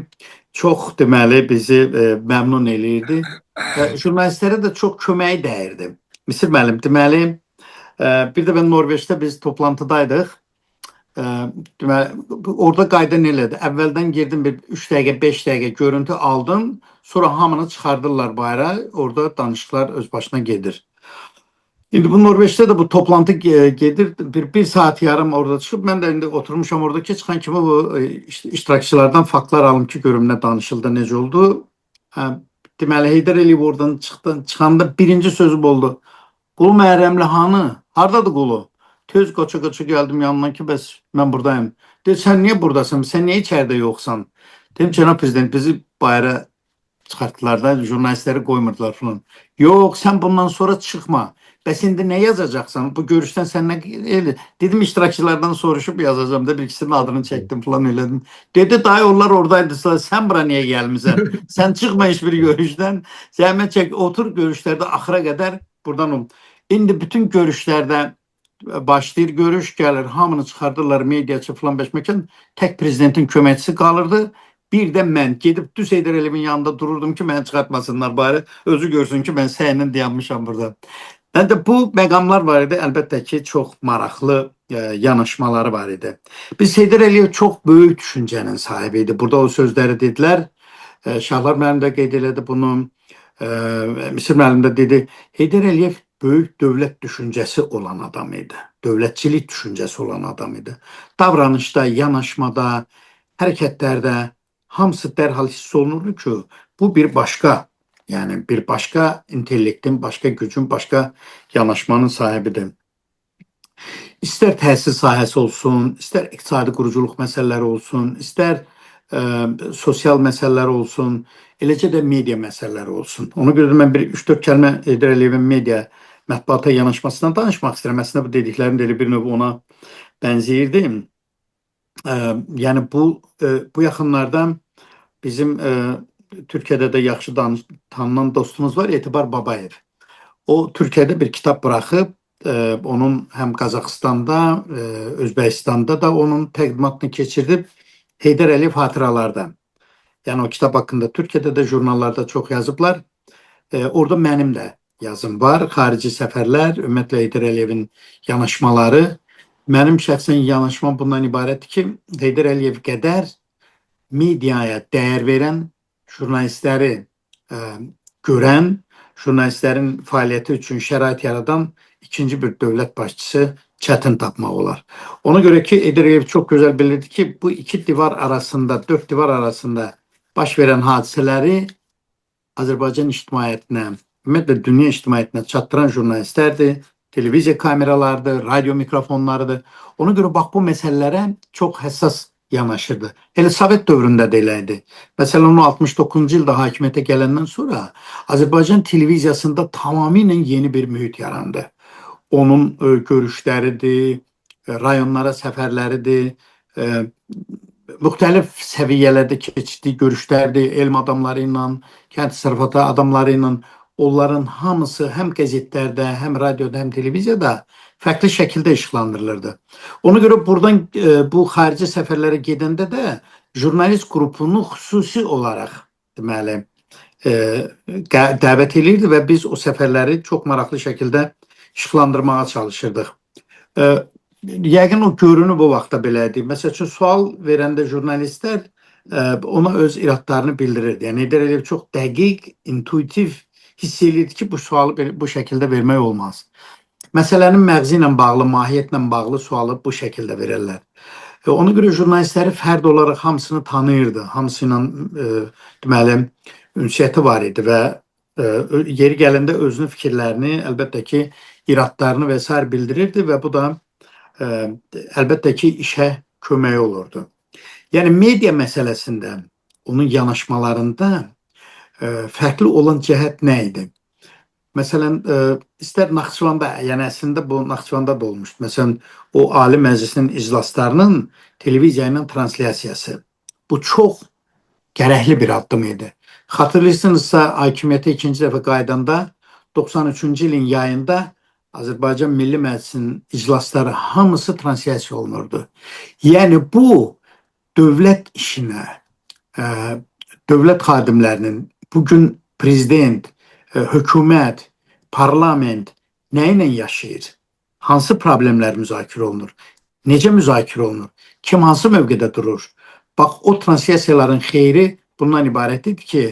çox deməli bizi məmnun eləyirdi. Jurnalistlərə də çox köməyi dəyirdi. Misir müəllim, deməli, bir də ben Norveçdə biz toplantıdaydıq. Deməli, orada qayda elədi. Əvvəldən girdim bir 3 dəqiqə, 5 dəqiqə görüntü aldım. Sonra hamını çıxardırlar bayra. Orada danışıqlar öz başına gedir. İndi bu Norveç'te de bu toplantı gedir. Bir saat yarım orada çıkıp ben de indi oturmuşam oradaki çıkan kimi bu iştirakçılardan faktlar alım ki görüm ne danışıldı, necə oldu. Deməli Heydər Əliyev oradan çıxanda birinci sözü oldu. Qulu Məhərrəmli hanı? Hardadır qulu? Tez qaça geldim yanına ki bəs mən buradayım. Dedi sen niye buradasın? Sen niye içeride yoksan? Dedim Cənab Prezident bizi bayra çıxartdılar da jurnalistləri qoymurdular falan. Yok sen bundan sonra çıkma. Bəs indi ne yazacaksan? Bu görüşten sen ne dedim iştirakçılardan soruşup yazacağım da bir ikisinin adını çektim falan elədim. Dedi dayı onlar oradaydı. Sen bura niye gelmişsin? Sen çıkma hiçbir görüşten. Zəhmət çek otur görüşlerde axıra kadar buradan ol. İndi bütün görüşlerde başlayır görüş gelir. Hamını çıxardırlar mediaçı falan beşməkən. Tek prezidentin köməkçisi qalırdı. Bir de mən gedib düz Heydər Əliyevin yanında dururdum ki məni çıxartmasınlar bari. Özü görsün ki ben səyinin dayanmışam burada. Ben de bu məqamlar var idi. Əlbəttə ki çox maraqlı yanaşmaları var idi. Biz Heydər Əliyev çox böyük düşüncənin sahibiydi. Burada o sözləri dedilər. Şahlar müəllim də qeyd elədi bunu. Misir müəllim də dedi. Heydər Əliyev böyük dövlət düşüncəsi olan adam idi. Dövlətçilik düşüncəsi olan adam idi. Davranışda, yanaşmada, hərəkətlərdə hamısı dərhal hiss olunurdu ki bu bir başka yani bir başka intellektin, başka gücün, başka yanaşmanın sahibidir. İster təhsil sahəsi olsun, ister iqtisadi quruculuq məsələləri olsun, ister sosial məsələlər olsun, eləcə də media məsələləri olsun. Ona görə də mən bir 3-4 kəlmə Heydər Əliyevin media mətbuata yanaşmasından danışmaq istəyirəm. Əslində bu dediklərim də bir növ ona bənzəyirdi. Yani bu yaxınlarda bizim Türkiye'de de yaxşı tanınan dostumuz var, Etibar Babayev. O Türkiye'de bir kitap bırakıp onun hem Kazakistan'da, Özbekistan'da da onun təqdimatını keçirdib Heydər Əliyev hatıralarda. Yani o kitap hakkında Türkiye'de de jurnallarda çok yazıblar. Orada mənim də yazım var. Xarici səfərlər, ümumiyyətlə Heydər Əliyevin yanaşmaları. Mənim şəxsən yanaşmam bundan ibarətdir ki, Heydər Əliyev qədər mediaya dəyər verən, jurnalistləri görən, jurnalistlərin fəaliyyəti üçün şərait yaradan ikinci bir dövlət başçısı çətin tapmaq olar. Ona göre ki Heydər Əliyev çox gözəl bilirdi ki bu iki divar arasında, dört divar arasında baş verən hadisələri Azərbaycan ictimaiyyətinə, ümumiyyətlə dünya ictimaiyyətinə çatdıran jurnalistlərdir, televiziya kameralarıdır, radyo mikrofonlarıdır. Ona göre bak bu məsələlərə çox həssas yanaşırdı. Hele Sovet dövründə də eləydi. Məsələn, o 69-cu ildə hakimiyyətə gələndən sonra Azərbaycan televiziyasında tamamilə yeni bir mühit yarandı. Onun görüşləridir, rayonlara səfərləridir, müxtəlif səviyyələrdə keçdiyi görüşlərdir, elm adamları ilə, kənd təsərrüfatı adamları ilə. Onların hamısı həm qəzetlərdə, həm radioda, həm televiziyada fərqli şəkildə işıqlandırılırdı. Ona görə buradan bu xarici səfərlərə gedəndə də jurnalist qrupunu xüsusi olaraq deməli dəvət edirdi və biz o səfərləri çox maraqlı şəkildə işıqlandırmağa çalışırdıq. Yəqin o görünüb o vaxtda belədir. Məsəl üçün sual verəndə jurnalistlər ona öz iradlarını bildirirdi. Yəni Heydər Əliyev çox dəqiq, intuitiv hiss edirdi ki bu sualı bu şəkildə vermək olmaz. Məsələnin məğzi ilə bağlı, mahiyyətlə bağlı sualı bu şəkildə verirlər. Ona görə jurnalistləri fərd olaraq hamısını tanıyırdı. Hamısı ilə deməli ünsiyyəti var idi və yeri gələndə özünün fikirlərini, əlbəttə ki, iradlarını və s. bildirirdi və bu da əlbəttə ki, işə kömək olurdu. Yəni media məsələsində, onun yanaşmalarında fərqli olan cəhət nə idi? Məsələn, istər Naxçıvanda, yəni əslində bu Naxçıvanda da olmuşdu. Məsələn, o Ali Məclisinin iclaslarının televiziya ilə translyasiyası. Bu çox gərəkli bir addım idi. Xatırlayırsınızsa, hakimiyyətə ikinci dəfə qaydanda 93-cü ilin yayında Azərbaycan Milli Məclisinin iclasları hamısı translyasiya olunurdu. Yəni bu dövlət işinə, dövlət xadimlərinin bugün prezident, hökumət, parlament nə ilə yaşayır? Hansı problemlər müzakirə olunur? Necə müzakirə olunur? Kim hansı mövqedə durur? Bax, o translasiyaların xeyri bundan ibarət idi ki,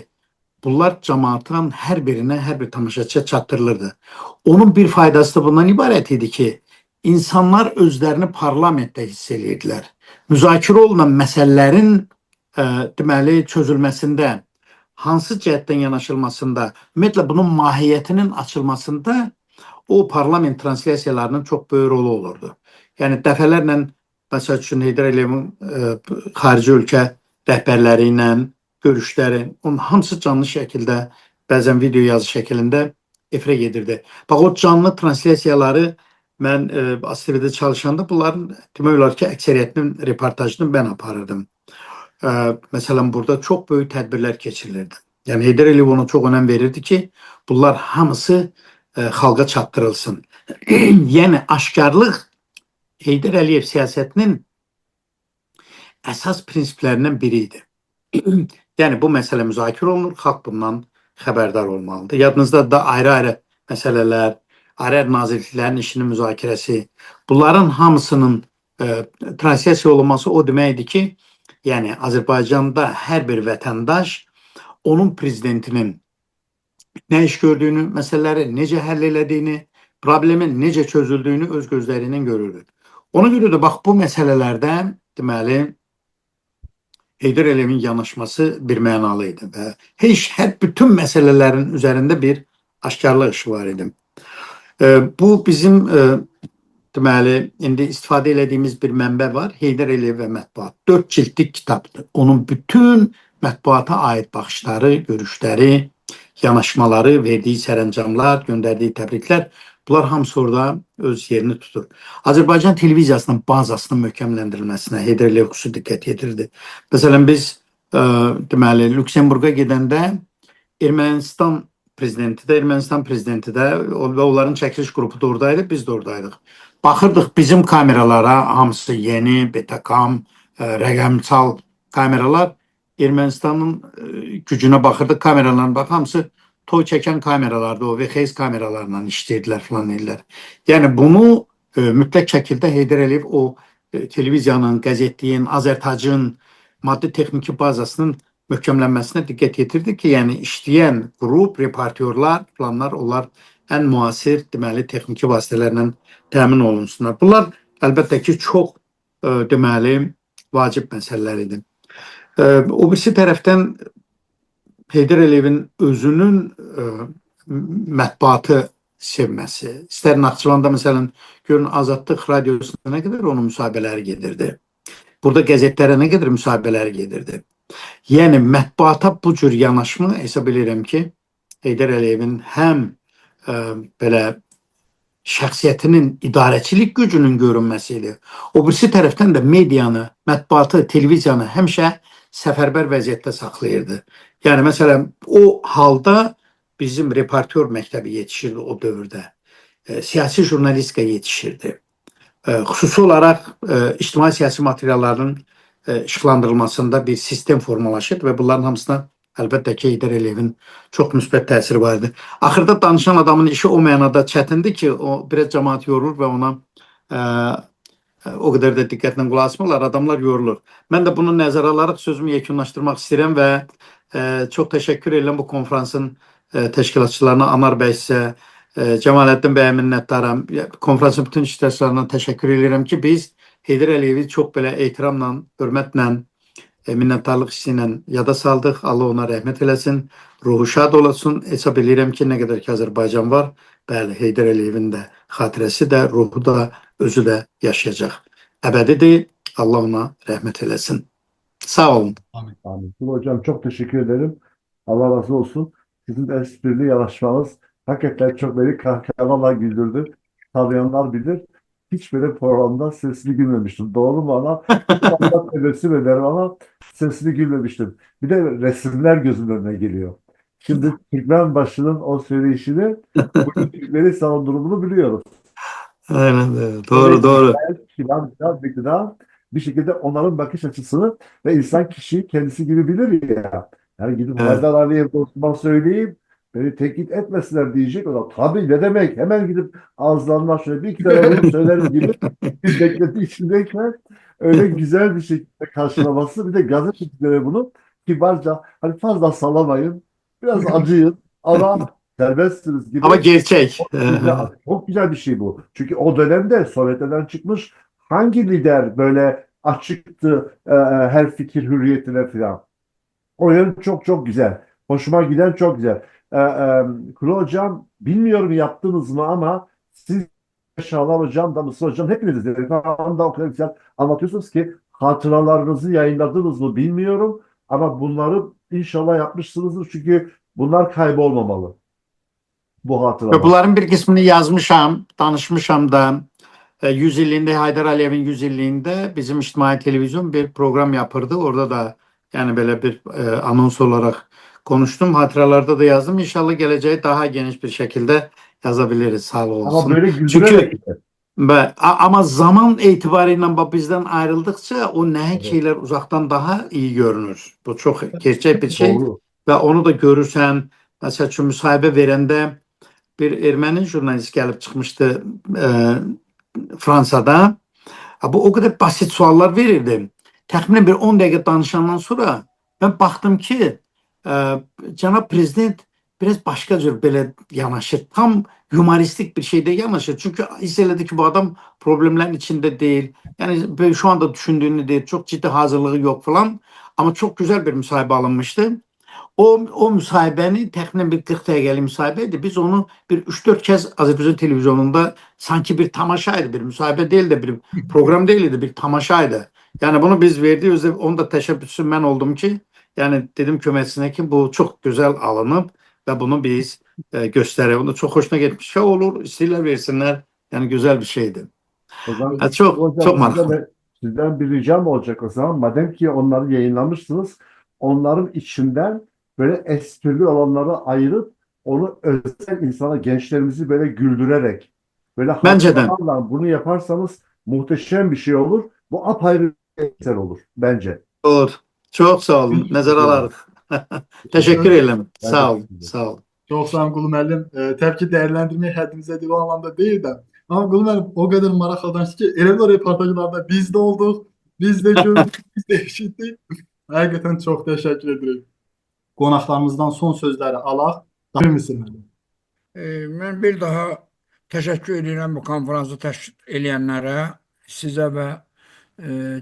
bunlar cəmaatın hər birinə, hər bir tamaşaçıya çatdırılırdı. Onun bir faydası da bundan ibarət idi ki, insanlar özlərini parlamentdə hiss edirdilər. Müzakirə olunan məsələlərin deməli çözülməsində, hansı cəhətdən yanaşılmasında, ümumiyyətlə bunun mahiyyətinin açılmasında o parlament translasiyalarının çox böyük rolu olurdu. Yəni dəfələrlə məsəl üçün Heydər Əliyevin xarici ölkə rəhbərləri ilə görüşləri, onun hamısı canlı şəkildə, bəzən video yazı şəklində efirə gedirdi. Bax, o canlı translasiyaları mən ASTV-də çalışanda bunların demək olar ki, əksəriyyətinin reportajını mən aparırdım. Məsələn, burada çox böyük tədbirlər keçirilirdi. Yəni Heydər Əliyev ona çox önəm verirdi ki, bunlar hamısı xalqa çatdırılsın. Yəni aşkarlıq Heydər Əliyev siyasətinin əsas prinsiplərindən biri idi. Yəni bu məsələ müzakirə olunur, xalq bundan xəbərdar olmalıdır. Yadınızda da ayrı-ayrı məsələlər, ayrı-ayrı nazirliklərin işinin müzakirəsi, bunların hamısının translasiya olunması o deməkdir ki, yəni Azərbaycanda hər bir vətəndaş onun prezidentinin nə iş gördüyünü, məsələləri necə həll elədiyini, problemin necə çözüldüyünü öz gözlərindən görürdü. Ona görə də bax bu məsələlərdə deməli Heydər Əliyevin yanaşması bir mənalı idi və hər bütün məsələlərin üzərində bir aşkarlıq işi var idi. Bu bizim deməli indi istifadə elədiyimiz bir mənbə var. Heydər Əliyev və mətbuat. 4 cildlik kitabdır. Onun bütün mətbuata aid baxışları, görüşləri, yanaşmaları, verdiyi sərəncamlar, göndərdiyi təbriklər, bunlar hamısı orada öz yerini tutur. Azərbaycan televiziyasının bazasının möhkəmləndirilməsinə Heydər Əliyev xüsusi diqqət yetirdi. Məsələn, biz deməli Lüksemburqa gedəndə Ermənistan prezidenti də və onların çəkiliş qrupu da oradaydı, biz də oradaydıq. Baxırdıq bizim kameralara, hamısı yeni, Betacam, rəqəmsal kameralar, Ermənistanın gücünə baxırdıq, kameralarına bax, hamısı toy çəkən kameralarda, o VXS kameralarla işləyirdilər filan edirlər. Yəni bunu mütləq şəkildə Heydər Əliyev o televiziyanın, qəzetliyin, Azərtacın maddi texniki bazasının möhkəmlənməsinə diqqət yetirdi ki, yəni işləyən qrup, reportyorlar, planlar, onlar ən müasir, deməli, texniki vasitələrlə təmin olunsunlar. Bunlar əlbəttə ki, çox deməli, vacib məsələlər idi. O birisi tərəfdən Heydər Əliyevin özünün mətbuatı sevməsi, istər Naxçıvanda məsələn, görün Azadlıq radiosuna nə qədər onun müsahibələri gedirdi. Burada qəzetlərə nə qədər müsahibələri gedirdi. Yəni mətbuata bu cür yanaşma hesab edirəm ki, Heydər Əliyevin həm belə şəxsiyyətinin idarəçilik gücünün görünməsi idi. O birisi tərəfdən də medianı, mətbuatı, televiziyanı həmişə səfərbər vəziyyətdə saxlayırdı. Yəni məsələn, o halda bizim reportyor məktəbi yetişirdi o dövrdə. Siyasi jurnalistika yetişirdi. Xüsusi olaraq ictimai siyasi materialların işıqlandırılmasında bir sistem formalaşır və bunların hamısına əlbəttə ki, Heydər Əliyevin çox müsbət təsiri var idi. Axırda danışan adamın işi o mənada çətindir ki, o biraz cəmaat yorulur və ona o qədər də diqqətlə qulaq asmırlar, adamlar yorulur. Mən də bunu nəzərə alaraq sözümü yekunlaşdırmaq istəyirəm və çox təşəkkür edirəm bu konferansın təşkilatçılarına, Anar bəy sizə, Cəmaləddin bəyə minnətdaram. Konferansın bütün iştirakçılarına təşəkkür edirəm ki, biz Heydər Əliyevi çox belə ehtiramla, hörmətlə, minnətdarlıq hissi ilə yada saldıq. Allah ona rəhmət eləsin, ruhu şad olasın. Hesab edirəm ki, nə qədər ki Azərbaycan var, bəli, Heydər Əliyevin də xatirəsi də, ruhu da, özü də yaşayacaq. Əbədidir, Allah ona rəhmət eləsin. Sağ olun. Amin. Hocam çok teşekkür ederim. Allah razı olsun. Sizin esprili yanaşmanız hakikaten çok beni kahkahalarla güldürdü. Tanıyanlar bilir. Hiç böyle programda sesli gülmemiştim. Doğru mu ama tebessüm ederim ama sesli gülmemiştim. Bir de resimler gözümün önüne geliyor. Şimdi Türkmenbaşı'nın o söyleyişini bugün Türkleri savunduğunu biliyoruz. Aynen, doğru. Filan bir gıda bir şekilde onların bakış açısını ve insan kişiyi kendisi gibi bilir ya. Yani gidip Evet. Haydar Ali'ye dostuma söyleyeyim, beni tehdit etmesinler diyecek. O da tabii ne demek, hemen gidip ağızlarından şöyle bir iki tane vurup söylerim gibi bir beklenti içindeyken öyle güzel bir şekilde karşılaması. Bir de gazetecilere bunu kibarca hani fazla sallamayın, biraz acıyın ama serbestsiniz Ama gibi. gerçek. Güzel, çok güzel bir şey bu. Çünkü o dönemde Sovyetlerden çıkmış hangi lider böyle açıktı her fikir hürriyetine falan. O yön çok çok güzel. Hoşuma giden çok güzel. Kuru Hocam bilmiyorum yaptınız mı ama siz Şahlar Hocam da Mısır Hocam hepiniz de o kadar güzel anlatıyorsunuz ki hatıralarınızı yayınladınız mı bilmiyorum ama bunları inşallah yapmışsınızdır çünkü bunlar kaybolmamalı bu hatıralar. Bunların bir kısmını yazmışam, danışmışam da 100 illiyinde Haydar Aliyev'in 100 illiyinde bizim İçtimai Televizyon bir program yapırdı. Orada da yani böyle bir anons olarak konuştum. Hatıralarda da yazdım. İnşallah geleceğe daha geniş bir şekilde yazabiliriz. Sağ Ama olsun. böyle Çünkü güldürerek. ama zaman itibariyle bizden ayrıldıkça o nəhəng Evet, şeyler uzaktan daha iyi görünür. Bu çok gerçek bir şey doğru. ve onu da görürsən. Mesela şu müsahibə verəndə bir erməni jurnalist gəlib çıxmışdı Fransada. Bu o kadar basit suallar verirdi. Təxminən bir 10 dəqiqə danışandan sonra ben baktım ki cənab prezident biraz başka cür belə yanaşır. Tam humoristik bir şeyde yanaşır. Çünkü hiss elədi ki bu adam problemlerin içinde değil. Yani böyle şu anda düşündüğünü değil. Çok ciddi hazırlığı yok falan. Ama çok güzel bir müsahibə alınmıştı. O müsahibəni təxminən bir 40 dəqiqəlik müsahibə idi. Biz onu bir 3-4 kez Azərbaycan televizyonunda sanki bir tamaşaydı. Bir müsahibə değil de bir program değildi. Bir tamaşaydı. Yani bunu biz verdik. Onu da teşebbüsü mən oldum ki yani dedim köməkçisine ki bu çok güzel alınıp ve bunu biz gösterelim. Onu çok hoşuna gitmiş. Ya olur istəyirlər versinler. Yani güzel bir şeydi. O zaman Çok hocam çok maraqlı. sizden bir ricam olacak o zaman. Madem ki onları yayınlamışsınız, onların içinden böyle esprili olanları ayırıp onu özel insana, gençlerimizi böyle güldürerek, böyle Bence de. hatıralarla bunu yaparsanız muhteşem bir şey olur. Bu apayrı bir eser olur bence. Olur. Çok sağ olun. Nəzərə alarıq. Teşekkür ederim. Ben Sağ de olun. Sağ olun. Çok sağ olun Qulu müəllim. Təbii ki, dəyərləndirmək həddimizə deyil o anlamda deyil də. Amma Qulu müəllim o qədər maraqla danışdı ki, elə bir reportajlarda biz də olduq, biz də gördük, biz də eşitdik. Həqiqətən çox təşəkkür edirəm. Qonaqlarımızdan son sözləri alaq. Daim misin müəllim? Mən bir daha təşəkkür edirəm bu konfransı təşkil edənlərə, sizə və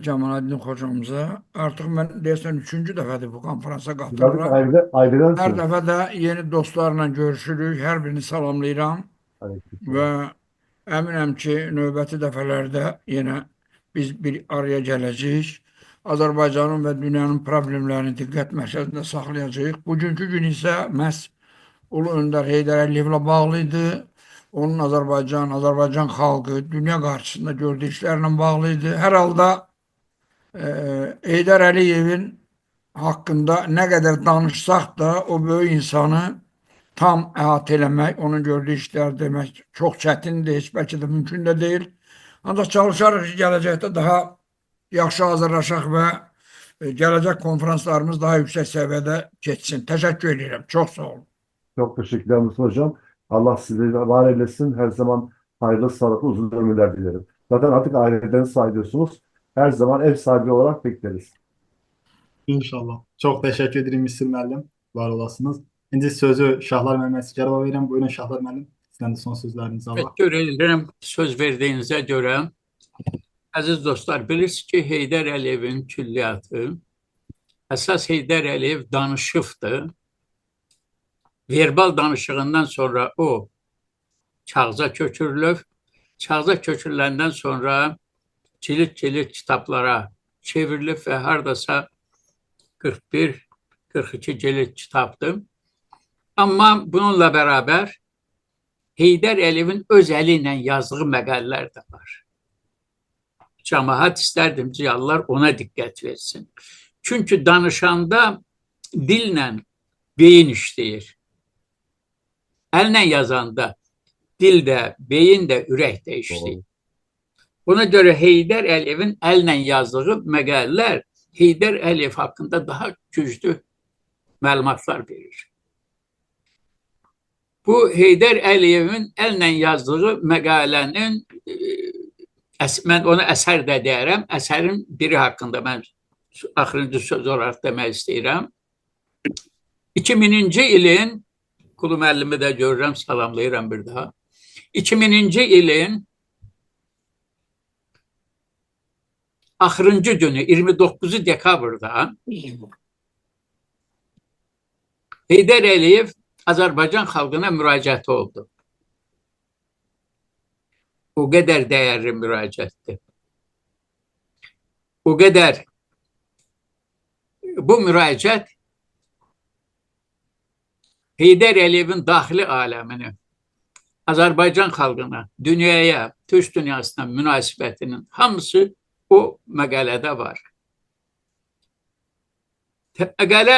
Cəmaləddin hocamıza. Artıq mən deyəsən 3-cü dəfədir bu konfransa Birazcık qatılıram. Hər ayrıdansınız. dəfə də yeni dostlarla görüşürük. Hər birini salamlayıram və əminəm ki, növbəti dəfələrdə yenə biz bir araya gələcəyik. Azərbaycanın və dünyanın problemlərini diqqət mərkəzində saxlayacağıq. Bugünkü gün isə məhz Ulu Öndər Heydər Əliyevlə bağlı idi. Onun Azərbaycan xalqı dünya qarşısında gördüyü işlərlə bağlı idi. Hər halda Heydər Əliyevin haqqında nə qədər danışsaq da o böyük insanı tam əhatə eləmək, onun gördüyü işlər demək çox çətindir, heç bəlkə də mümkün də deyil. Ancaq çalışarıq ki, gələcəkdə daha yaxşı hazırlaşaq və gələcək konferanslarımız daha yüksək səviyyədə keçsin. Təşəkkür edirəm. Çox sağ olun. Çok teşekkürler Mustafa Hocam. Allah sizi var eylesin. Her zaman hayırlı, sağlıklı, uzun ömürler dilerim. Zaten artık aileden sayıyorsunuz. Her zaman ev sahibi olarak bekleriz. İnşallah. Çox təşəkkür edirəm Misir müəllim. Var olasınız. İndi sözü Şahlar müəllimə Əsgərova verirəm. Buyurun Şahlar müəllim. Sizdən də son sözlərinizi alaq. Təşəkkür edirəm söz verdiyinizə görə. Əziz dostlar, bilirsiniz ki, Heydər Əliyevin külliyatı əsas Heydər Əliyev danışıqdır. Verbal danışığından sonra o kağıza köçürülüb. Kağıza köçürüləndən sonra cilit kitablara çevrilib və hardasa 41-42 cilit kitabdır. Amma bununla bərabər Heydər Əliyevin öz əli ilə yazdığı məqalələr də var. Cəmaət istərdim ki, Allah ona diqqət versin. Çünki danışanda dillə beyin işləyir. Əllə yazanda dil də, beyin də, ürək də işləyir. Ona görə Heydər Əliyevin əllə yazdığı məqalələr Heydər Əliyev haqqında daha güclü məlumatlar verir. Bu Heydər Əliyevin əllə yazdığı məqalənin mən ona əsər də deyərəm. Əsərin biri haqqında mən axırıncı söz olaraq demək istəyirəm. 2000-ci ilin Qulu müəllimi də görürəm, salamlayıram bir daha. 2000-ci ilin axırıncı günü 29 dekabrda Heydər Əliyev Azərbaycan xalqına müraciəti oldu. O qədər dəyərli müraciətdir. O qədər bu müraciət Heydər Əliyevin daxili aləmini, Azərbaycan xalqına, dünyaya, türk dünyasına münasibətinin hamısı o məqalədə var. Məqalə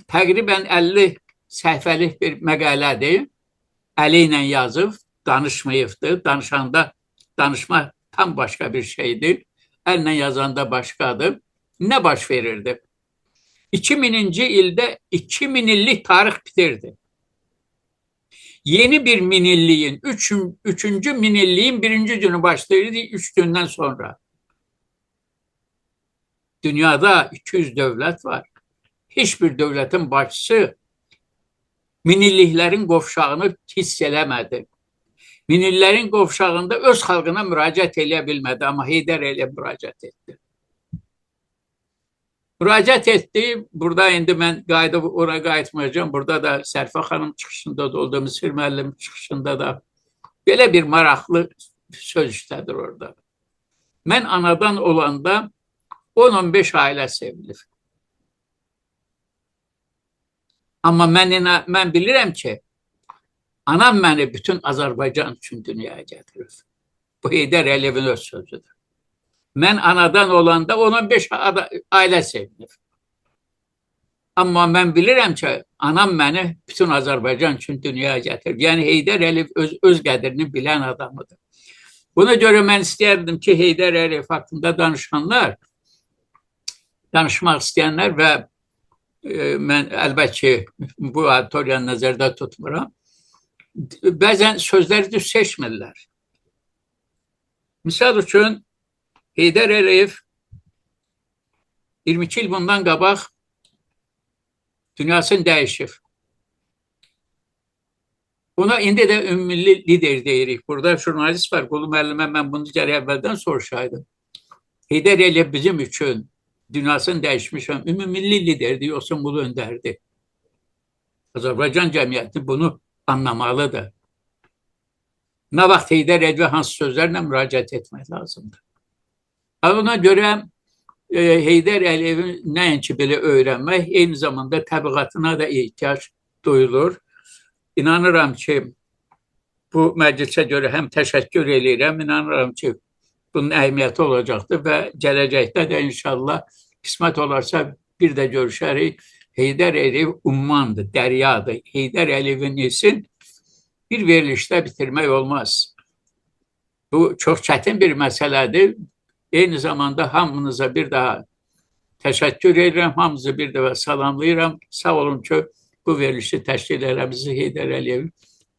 təqribən 50 səhifəlik bir məqalədir. Əli ilə yazıb, danışmayıbdır. Danışma tam başqa bir şeydir. Əllə yazanda başqadır. Nə baş verirdi? 2000-ci ildə 2000 illik tarix bitirdi. Yeni bir minilliğin, üçüncü minilliğin birinci günü başlayırdı, 3 gündən sonra. Dünyada 200 dövlət var. Heç bir dövlətin başçısı minilliklərin qovşağını hiss eləmədi. Minillərin qovşağında öz xalqına müraciət eləyə bilmədi, amma Heydər Əliyev müraciət etdi. Müraciət etdi. Burada indi mən ora qayıtmayacağım. Burada da Sərfə xanım çıxışında da oldu, Misir müəllim çıxışında da belə bir maraqlı söz işlədir orada. Mən anadan olanda 10-15 ailə sevilir. Amma mən bilirəm ki, anam məni bütün Azərbaycan üçün dünyaya gətirir. Bu Heydər Əliyevin öz sözüdür. Mən anadan olanda 10-15 ailə sevinir. Amma mən bilirəm ki, anam məni bütün Azərbaycan üçün dünyaya gətirir. Yəni Heydər Əliyev öz qədrini bilən adamıdır. Buna görə mən istəyərdim ki, Heydər Əliyev haqqında danışanlar, danışmaq istəyənlər və mən əlbəttə ki, bu auditoriyanı nəzərdə tutmuram. Bəzən sözləri düz seçmirlər. Misal üçün, Heydər Əliyev 22 il bundan qabaq dünyasını dəyişib. Buna indi də ümummilli lider deyirik. Burada jurnalist var, Qulu müəllimə mən bunu gərək əvvəldən soruşaydım. Heydər Əliyev bizim üçün dünyasını dəyişmişəm, ümummilli liderdir, yoxsa ulu öndərdir. Azərbaycan cəmiyyəti bunu anlamalıdır. Nə vaxt Heydər Əliyevə hansı sözlərlə müraciət etmək lazımdır. Ona görə Heydər Əliyevin nəinki belə öyrənmək, eyni zamanda təbliğatına da ehtiyac duyulur. İnanıram ki, bu məclisə görə həm təşəkkür edirəm, inanıram ki, bunun əhəmiyyəti olacaqdır və gələcəkdə də inşallah qismət olarsa bir də görüşərik. Heydər Əliyev ummandır, dəryadır. Heydər Əliyevin nesin bir verilişdə bitirmək olmaz. Bu çox çətin bir məsələdir. Eyni zamanda hamınıza bir daha təşəkkür edirəm, hamınızı bir dəfə salamlayıram. Sağ olun ki, bu verilişi təşkil eləmizi Heydər Əliyevin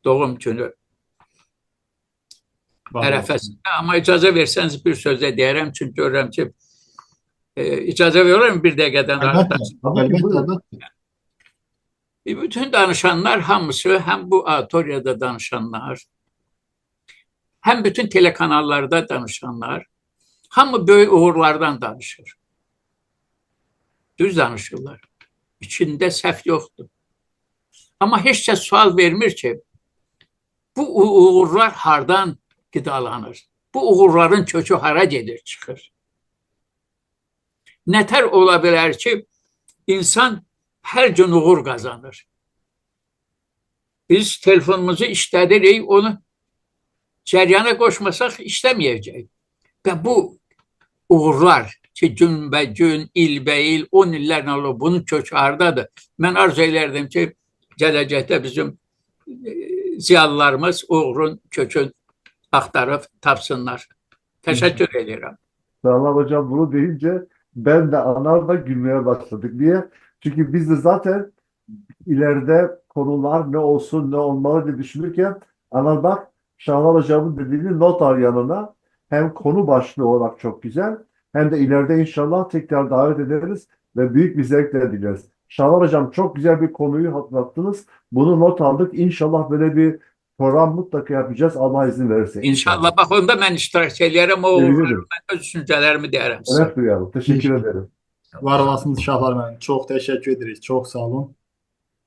doğum günü ərəfəsində. Amma icazə versəniz bir sözlə deyərəm, çünki görürəm ki, icazə verirəm bir dəqiqədən Əlbəttə. Bütün danışanlar hamısı, həm bu auditoriyada danışanlar, həm bütün telekanallarda danışanlar, hamı böyük uğurlardan danışır. Düz danışırlar. İçində səhv yoxdur. Amma heç kəs sual vermir ki, bu uğurlar hardan qidalanır? Bu uğurların kökü hara gedir, çıxır? Nətər ola bilər ki, insan hər gün uğur qazanır? Biz telefonumuzu işlədirik, onu cəryana qoşmasaq işləməyəcək. Və bu uğurlar ki, günbə-gün, ilbə-il, 10 illərlə olur, bunun kökü hardadır? Mən arzu elərdim ki, gələcəkdə bizim ziyalılarımız uğurun kökünü axtarıb tapsınlar. Təşəkkür edirəm. Sağlam hocam bunu deyince ben de Anar'da gülmeye başladık. Niye? Çünkü biz de zaten ileride konular ne olsun ne olmalı diye düşünürken Anar bak Şahlar hocamın dediğini not al yanına. Hem konu başlığı olarak çok güzel hem de ileride inşallah tekrar davet ederiz ve büyük bir zevkle dileriz. Şahlar hocam çok güzel bir konuyu hatırlattınız. Bunu not aldık. İnşallah böyle bir program mutlaka yapacağız. Allah izin verirse. İnşallah. Bax, onda mən iştirak edərəm. O Sevinirim. öz düşüncələrimi deyərəm sizə. Evet duyalım. Teşekkür İnşallah. ederim. Var olasınız uşaqlar mənim. Çox təşəkkür edirik. Çox sağ olun.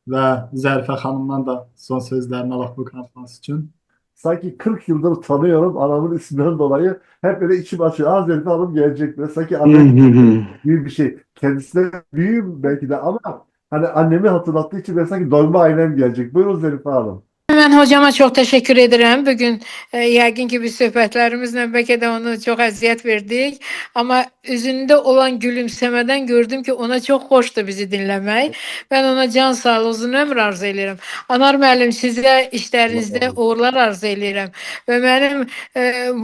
Və Zərifə xanımdan da son sözlərini alaq bu konferans üçün. Sanki 40 yıldır tanıyorum anamın isminden dolayı. Hep böyle içim açıyor. Az Zerife Hanım gelecek. Böyle sanki annem gibi bir şey. Kendisine büyüğüm belki de ama hani annemi hatırlattığı için ben sanki dolma ailem gelecek. Buyurun Zerife Hanım. Mən hocama çox təşəkkür edirəm. Bu gün yəqin ki biz söhbətlərimizlə bəlkə də onu çox əziyyət verdik, amma üzündə olan gülümsəmədən gördüm ki, ona çox xoşdur bizi dinləmək. Mən ona can sağlığı, uzun ömür arzu edirəm. Anar müəllim, sizə işlərinizdə uğurlar arzu edirəm və mənim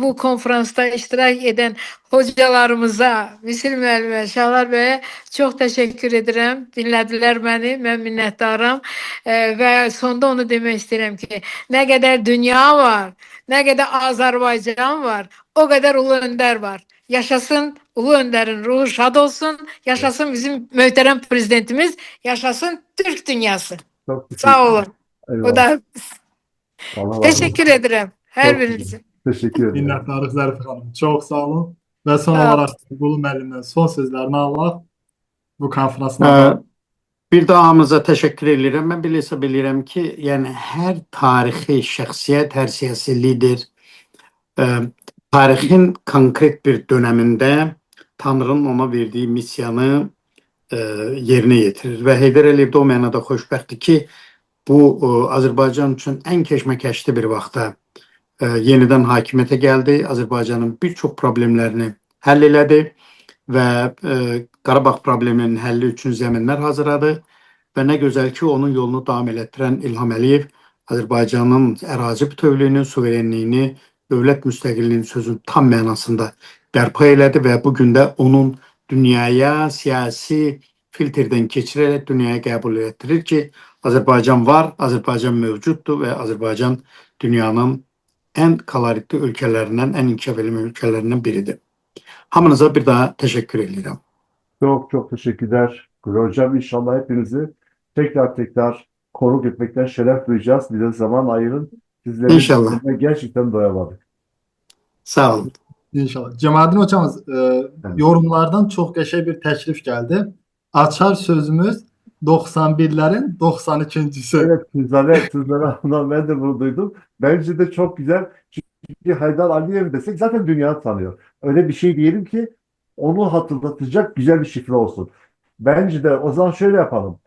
bu konferansda iştirak edən hocalarımıza, Misil müəllimə, Şahlar bəyə çox təşəkkür edirəm. Dinlədilər məni, mən minnətdaram. Və sonda onu demək istəyirəm ki, nə qədər dünya var, nə qədər Azərbaycan var, o qədər Ulu Öndər var. Yaşasın Ulu Öndərin ruhu şad olsun, yaşasın bizim möhtərəm prezidentimiz, yaşasın Türk dünyası. Çok teşekkür Sağ olun. Eyvallah. O da Allah razı olsun. teşekkür edirəm hər Çok biriniz güzel. üçün. Teşekkür ederim. Minnətdarıq Zərifə xanım. Çox sağ olun. Və son Sağ ol. olaraq Qulu müəllimdən son sözlərini alaq. Bu konferansına Ee, Bir daha hamıza təşəkkür edirəm. Mən bilirəm ki, yəni hər tarixi şəxsiyyət, hər siyasi lider tarixin konkret bir döneminde Tanrı'nın ona verdiği misyanı yerine yetirir. Ve Heydər Əliyev də o mənada xoşbəxtdir ki, bu Azərbaycan üçün ən keşməkeşli bir vaxtda yeniden hakimiyyətə gəldi. Azərbaycanın bir çox problemlərini həll elədi və Qarabağ probleminin həlli üçün zəminlər hazırladı və nə gözəl ki, onun yolunu davam elətdirən İlham Əliyev Azərbaycanın ərazi bütövlüyünü, suverenliyini, dövlət müstəqilliyinin sözün tam mənasında bərpa elədi və bugün də onun dünyaya siyasi filtrdən keçirərək dünyaya qəbul etdirir ki, Azərbaycan var, Azərbaycan mövcuddur və Azərbaycan dünyanın ən koloritli ölkələrindən, ən inkişaf edilmiş ölkələrindən biridir. Hamınıza bir daha teşekkür ederim. Çok çok teşekkürler. Gül hocam inşallah hepinizi tekrar konuk etmekten şeref duyacağız. Bir de zaman ayırın. Sizlerin İnşallah. sözüne gerçekten doyamadık. Sağ olun. İnşallah. Cemalettin hocamız yorumlardan çox qəşəng bir təklif gəldi. Açar sözümüz 91'lerin 92'si. Evet, Tuzla'na ben de bunu duydum. Bence de çok güzel. Çünkü Haydar Aliyev desek zaten dünya tanıyor. Öyle bir şey diyelim ki onu hatırlatacak güzel bir şifre olsun. Bence de o zaman şöyle yapalım.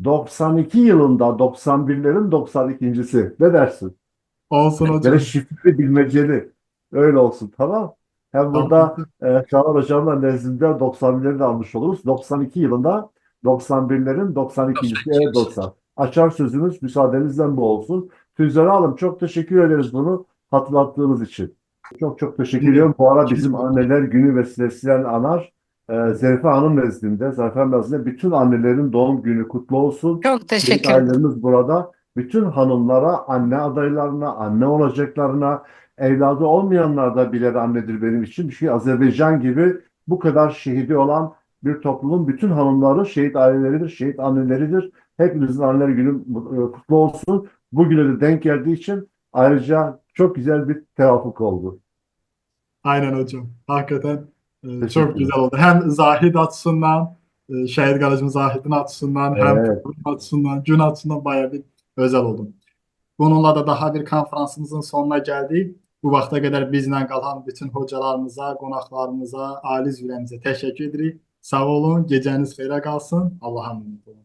92 yılında 91'lerin 92'si. Ne dersin? Olsun hocam. Böyle şifre bilmeceli. Öyle olsun, tamam. Hem burada Şahlar Hocam'la nezdinde 91'leri de almış oluruz. 92 yılında 91'lerin 92'si. Evet dostlar. Açar sözümüz müsaadenizden bu olsun. Tüzleri Hanım çok teşekkür ederiz bunu hatırlattığınız için. Çok çok teşekkür ediyorum. Bu ara bizim anneler günü vesilesiyle anar. Zerife Hanım nezdinde, Zarife Hanım nezdinde bütün annelerin doğum günü kutlu olsun. Çok Bütün teşekkür ederim. ailelerimiz burada. Bütün hanımlara, anne adaylarına, anne olacaklarına, evladı olmayanlar da birer annedir benim için. Çünkü Azerbaycan gibi bu kadar şehidi olan bir toplumun bütün hanımları şehit aileleridir, şehit anneleridir. Hepinizin anneler günü kutlu olsun. Bugüne de denk geldiği için ayrıca çok güzel bir tevafuk oldu. Aynen hocam. Hakikaten Teşekkür çok güzel oldu. Hem Zahid açısından, şehit garajımız Zahid'in açısından, hem Evet. program açısından, gün açısından bayağı bir özel oldu. Bununla da daha bir konferansımızın sonuna geldik. Bu vaxta qədər bizlə qalan bütün hocalarımıza, qonaqlarımıza, ali zürəmizə təşəkkür edirik. Sağ olun, gecəniz xeyrə qalsın. Allah'a emanet olun.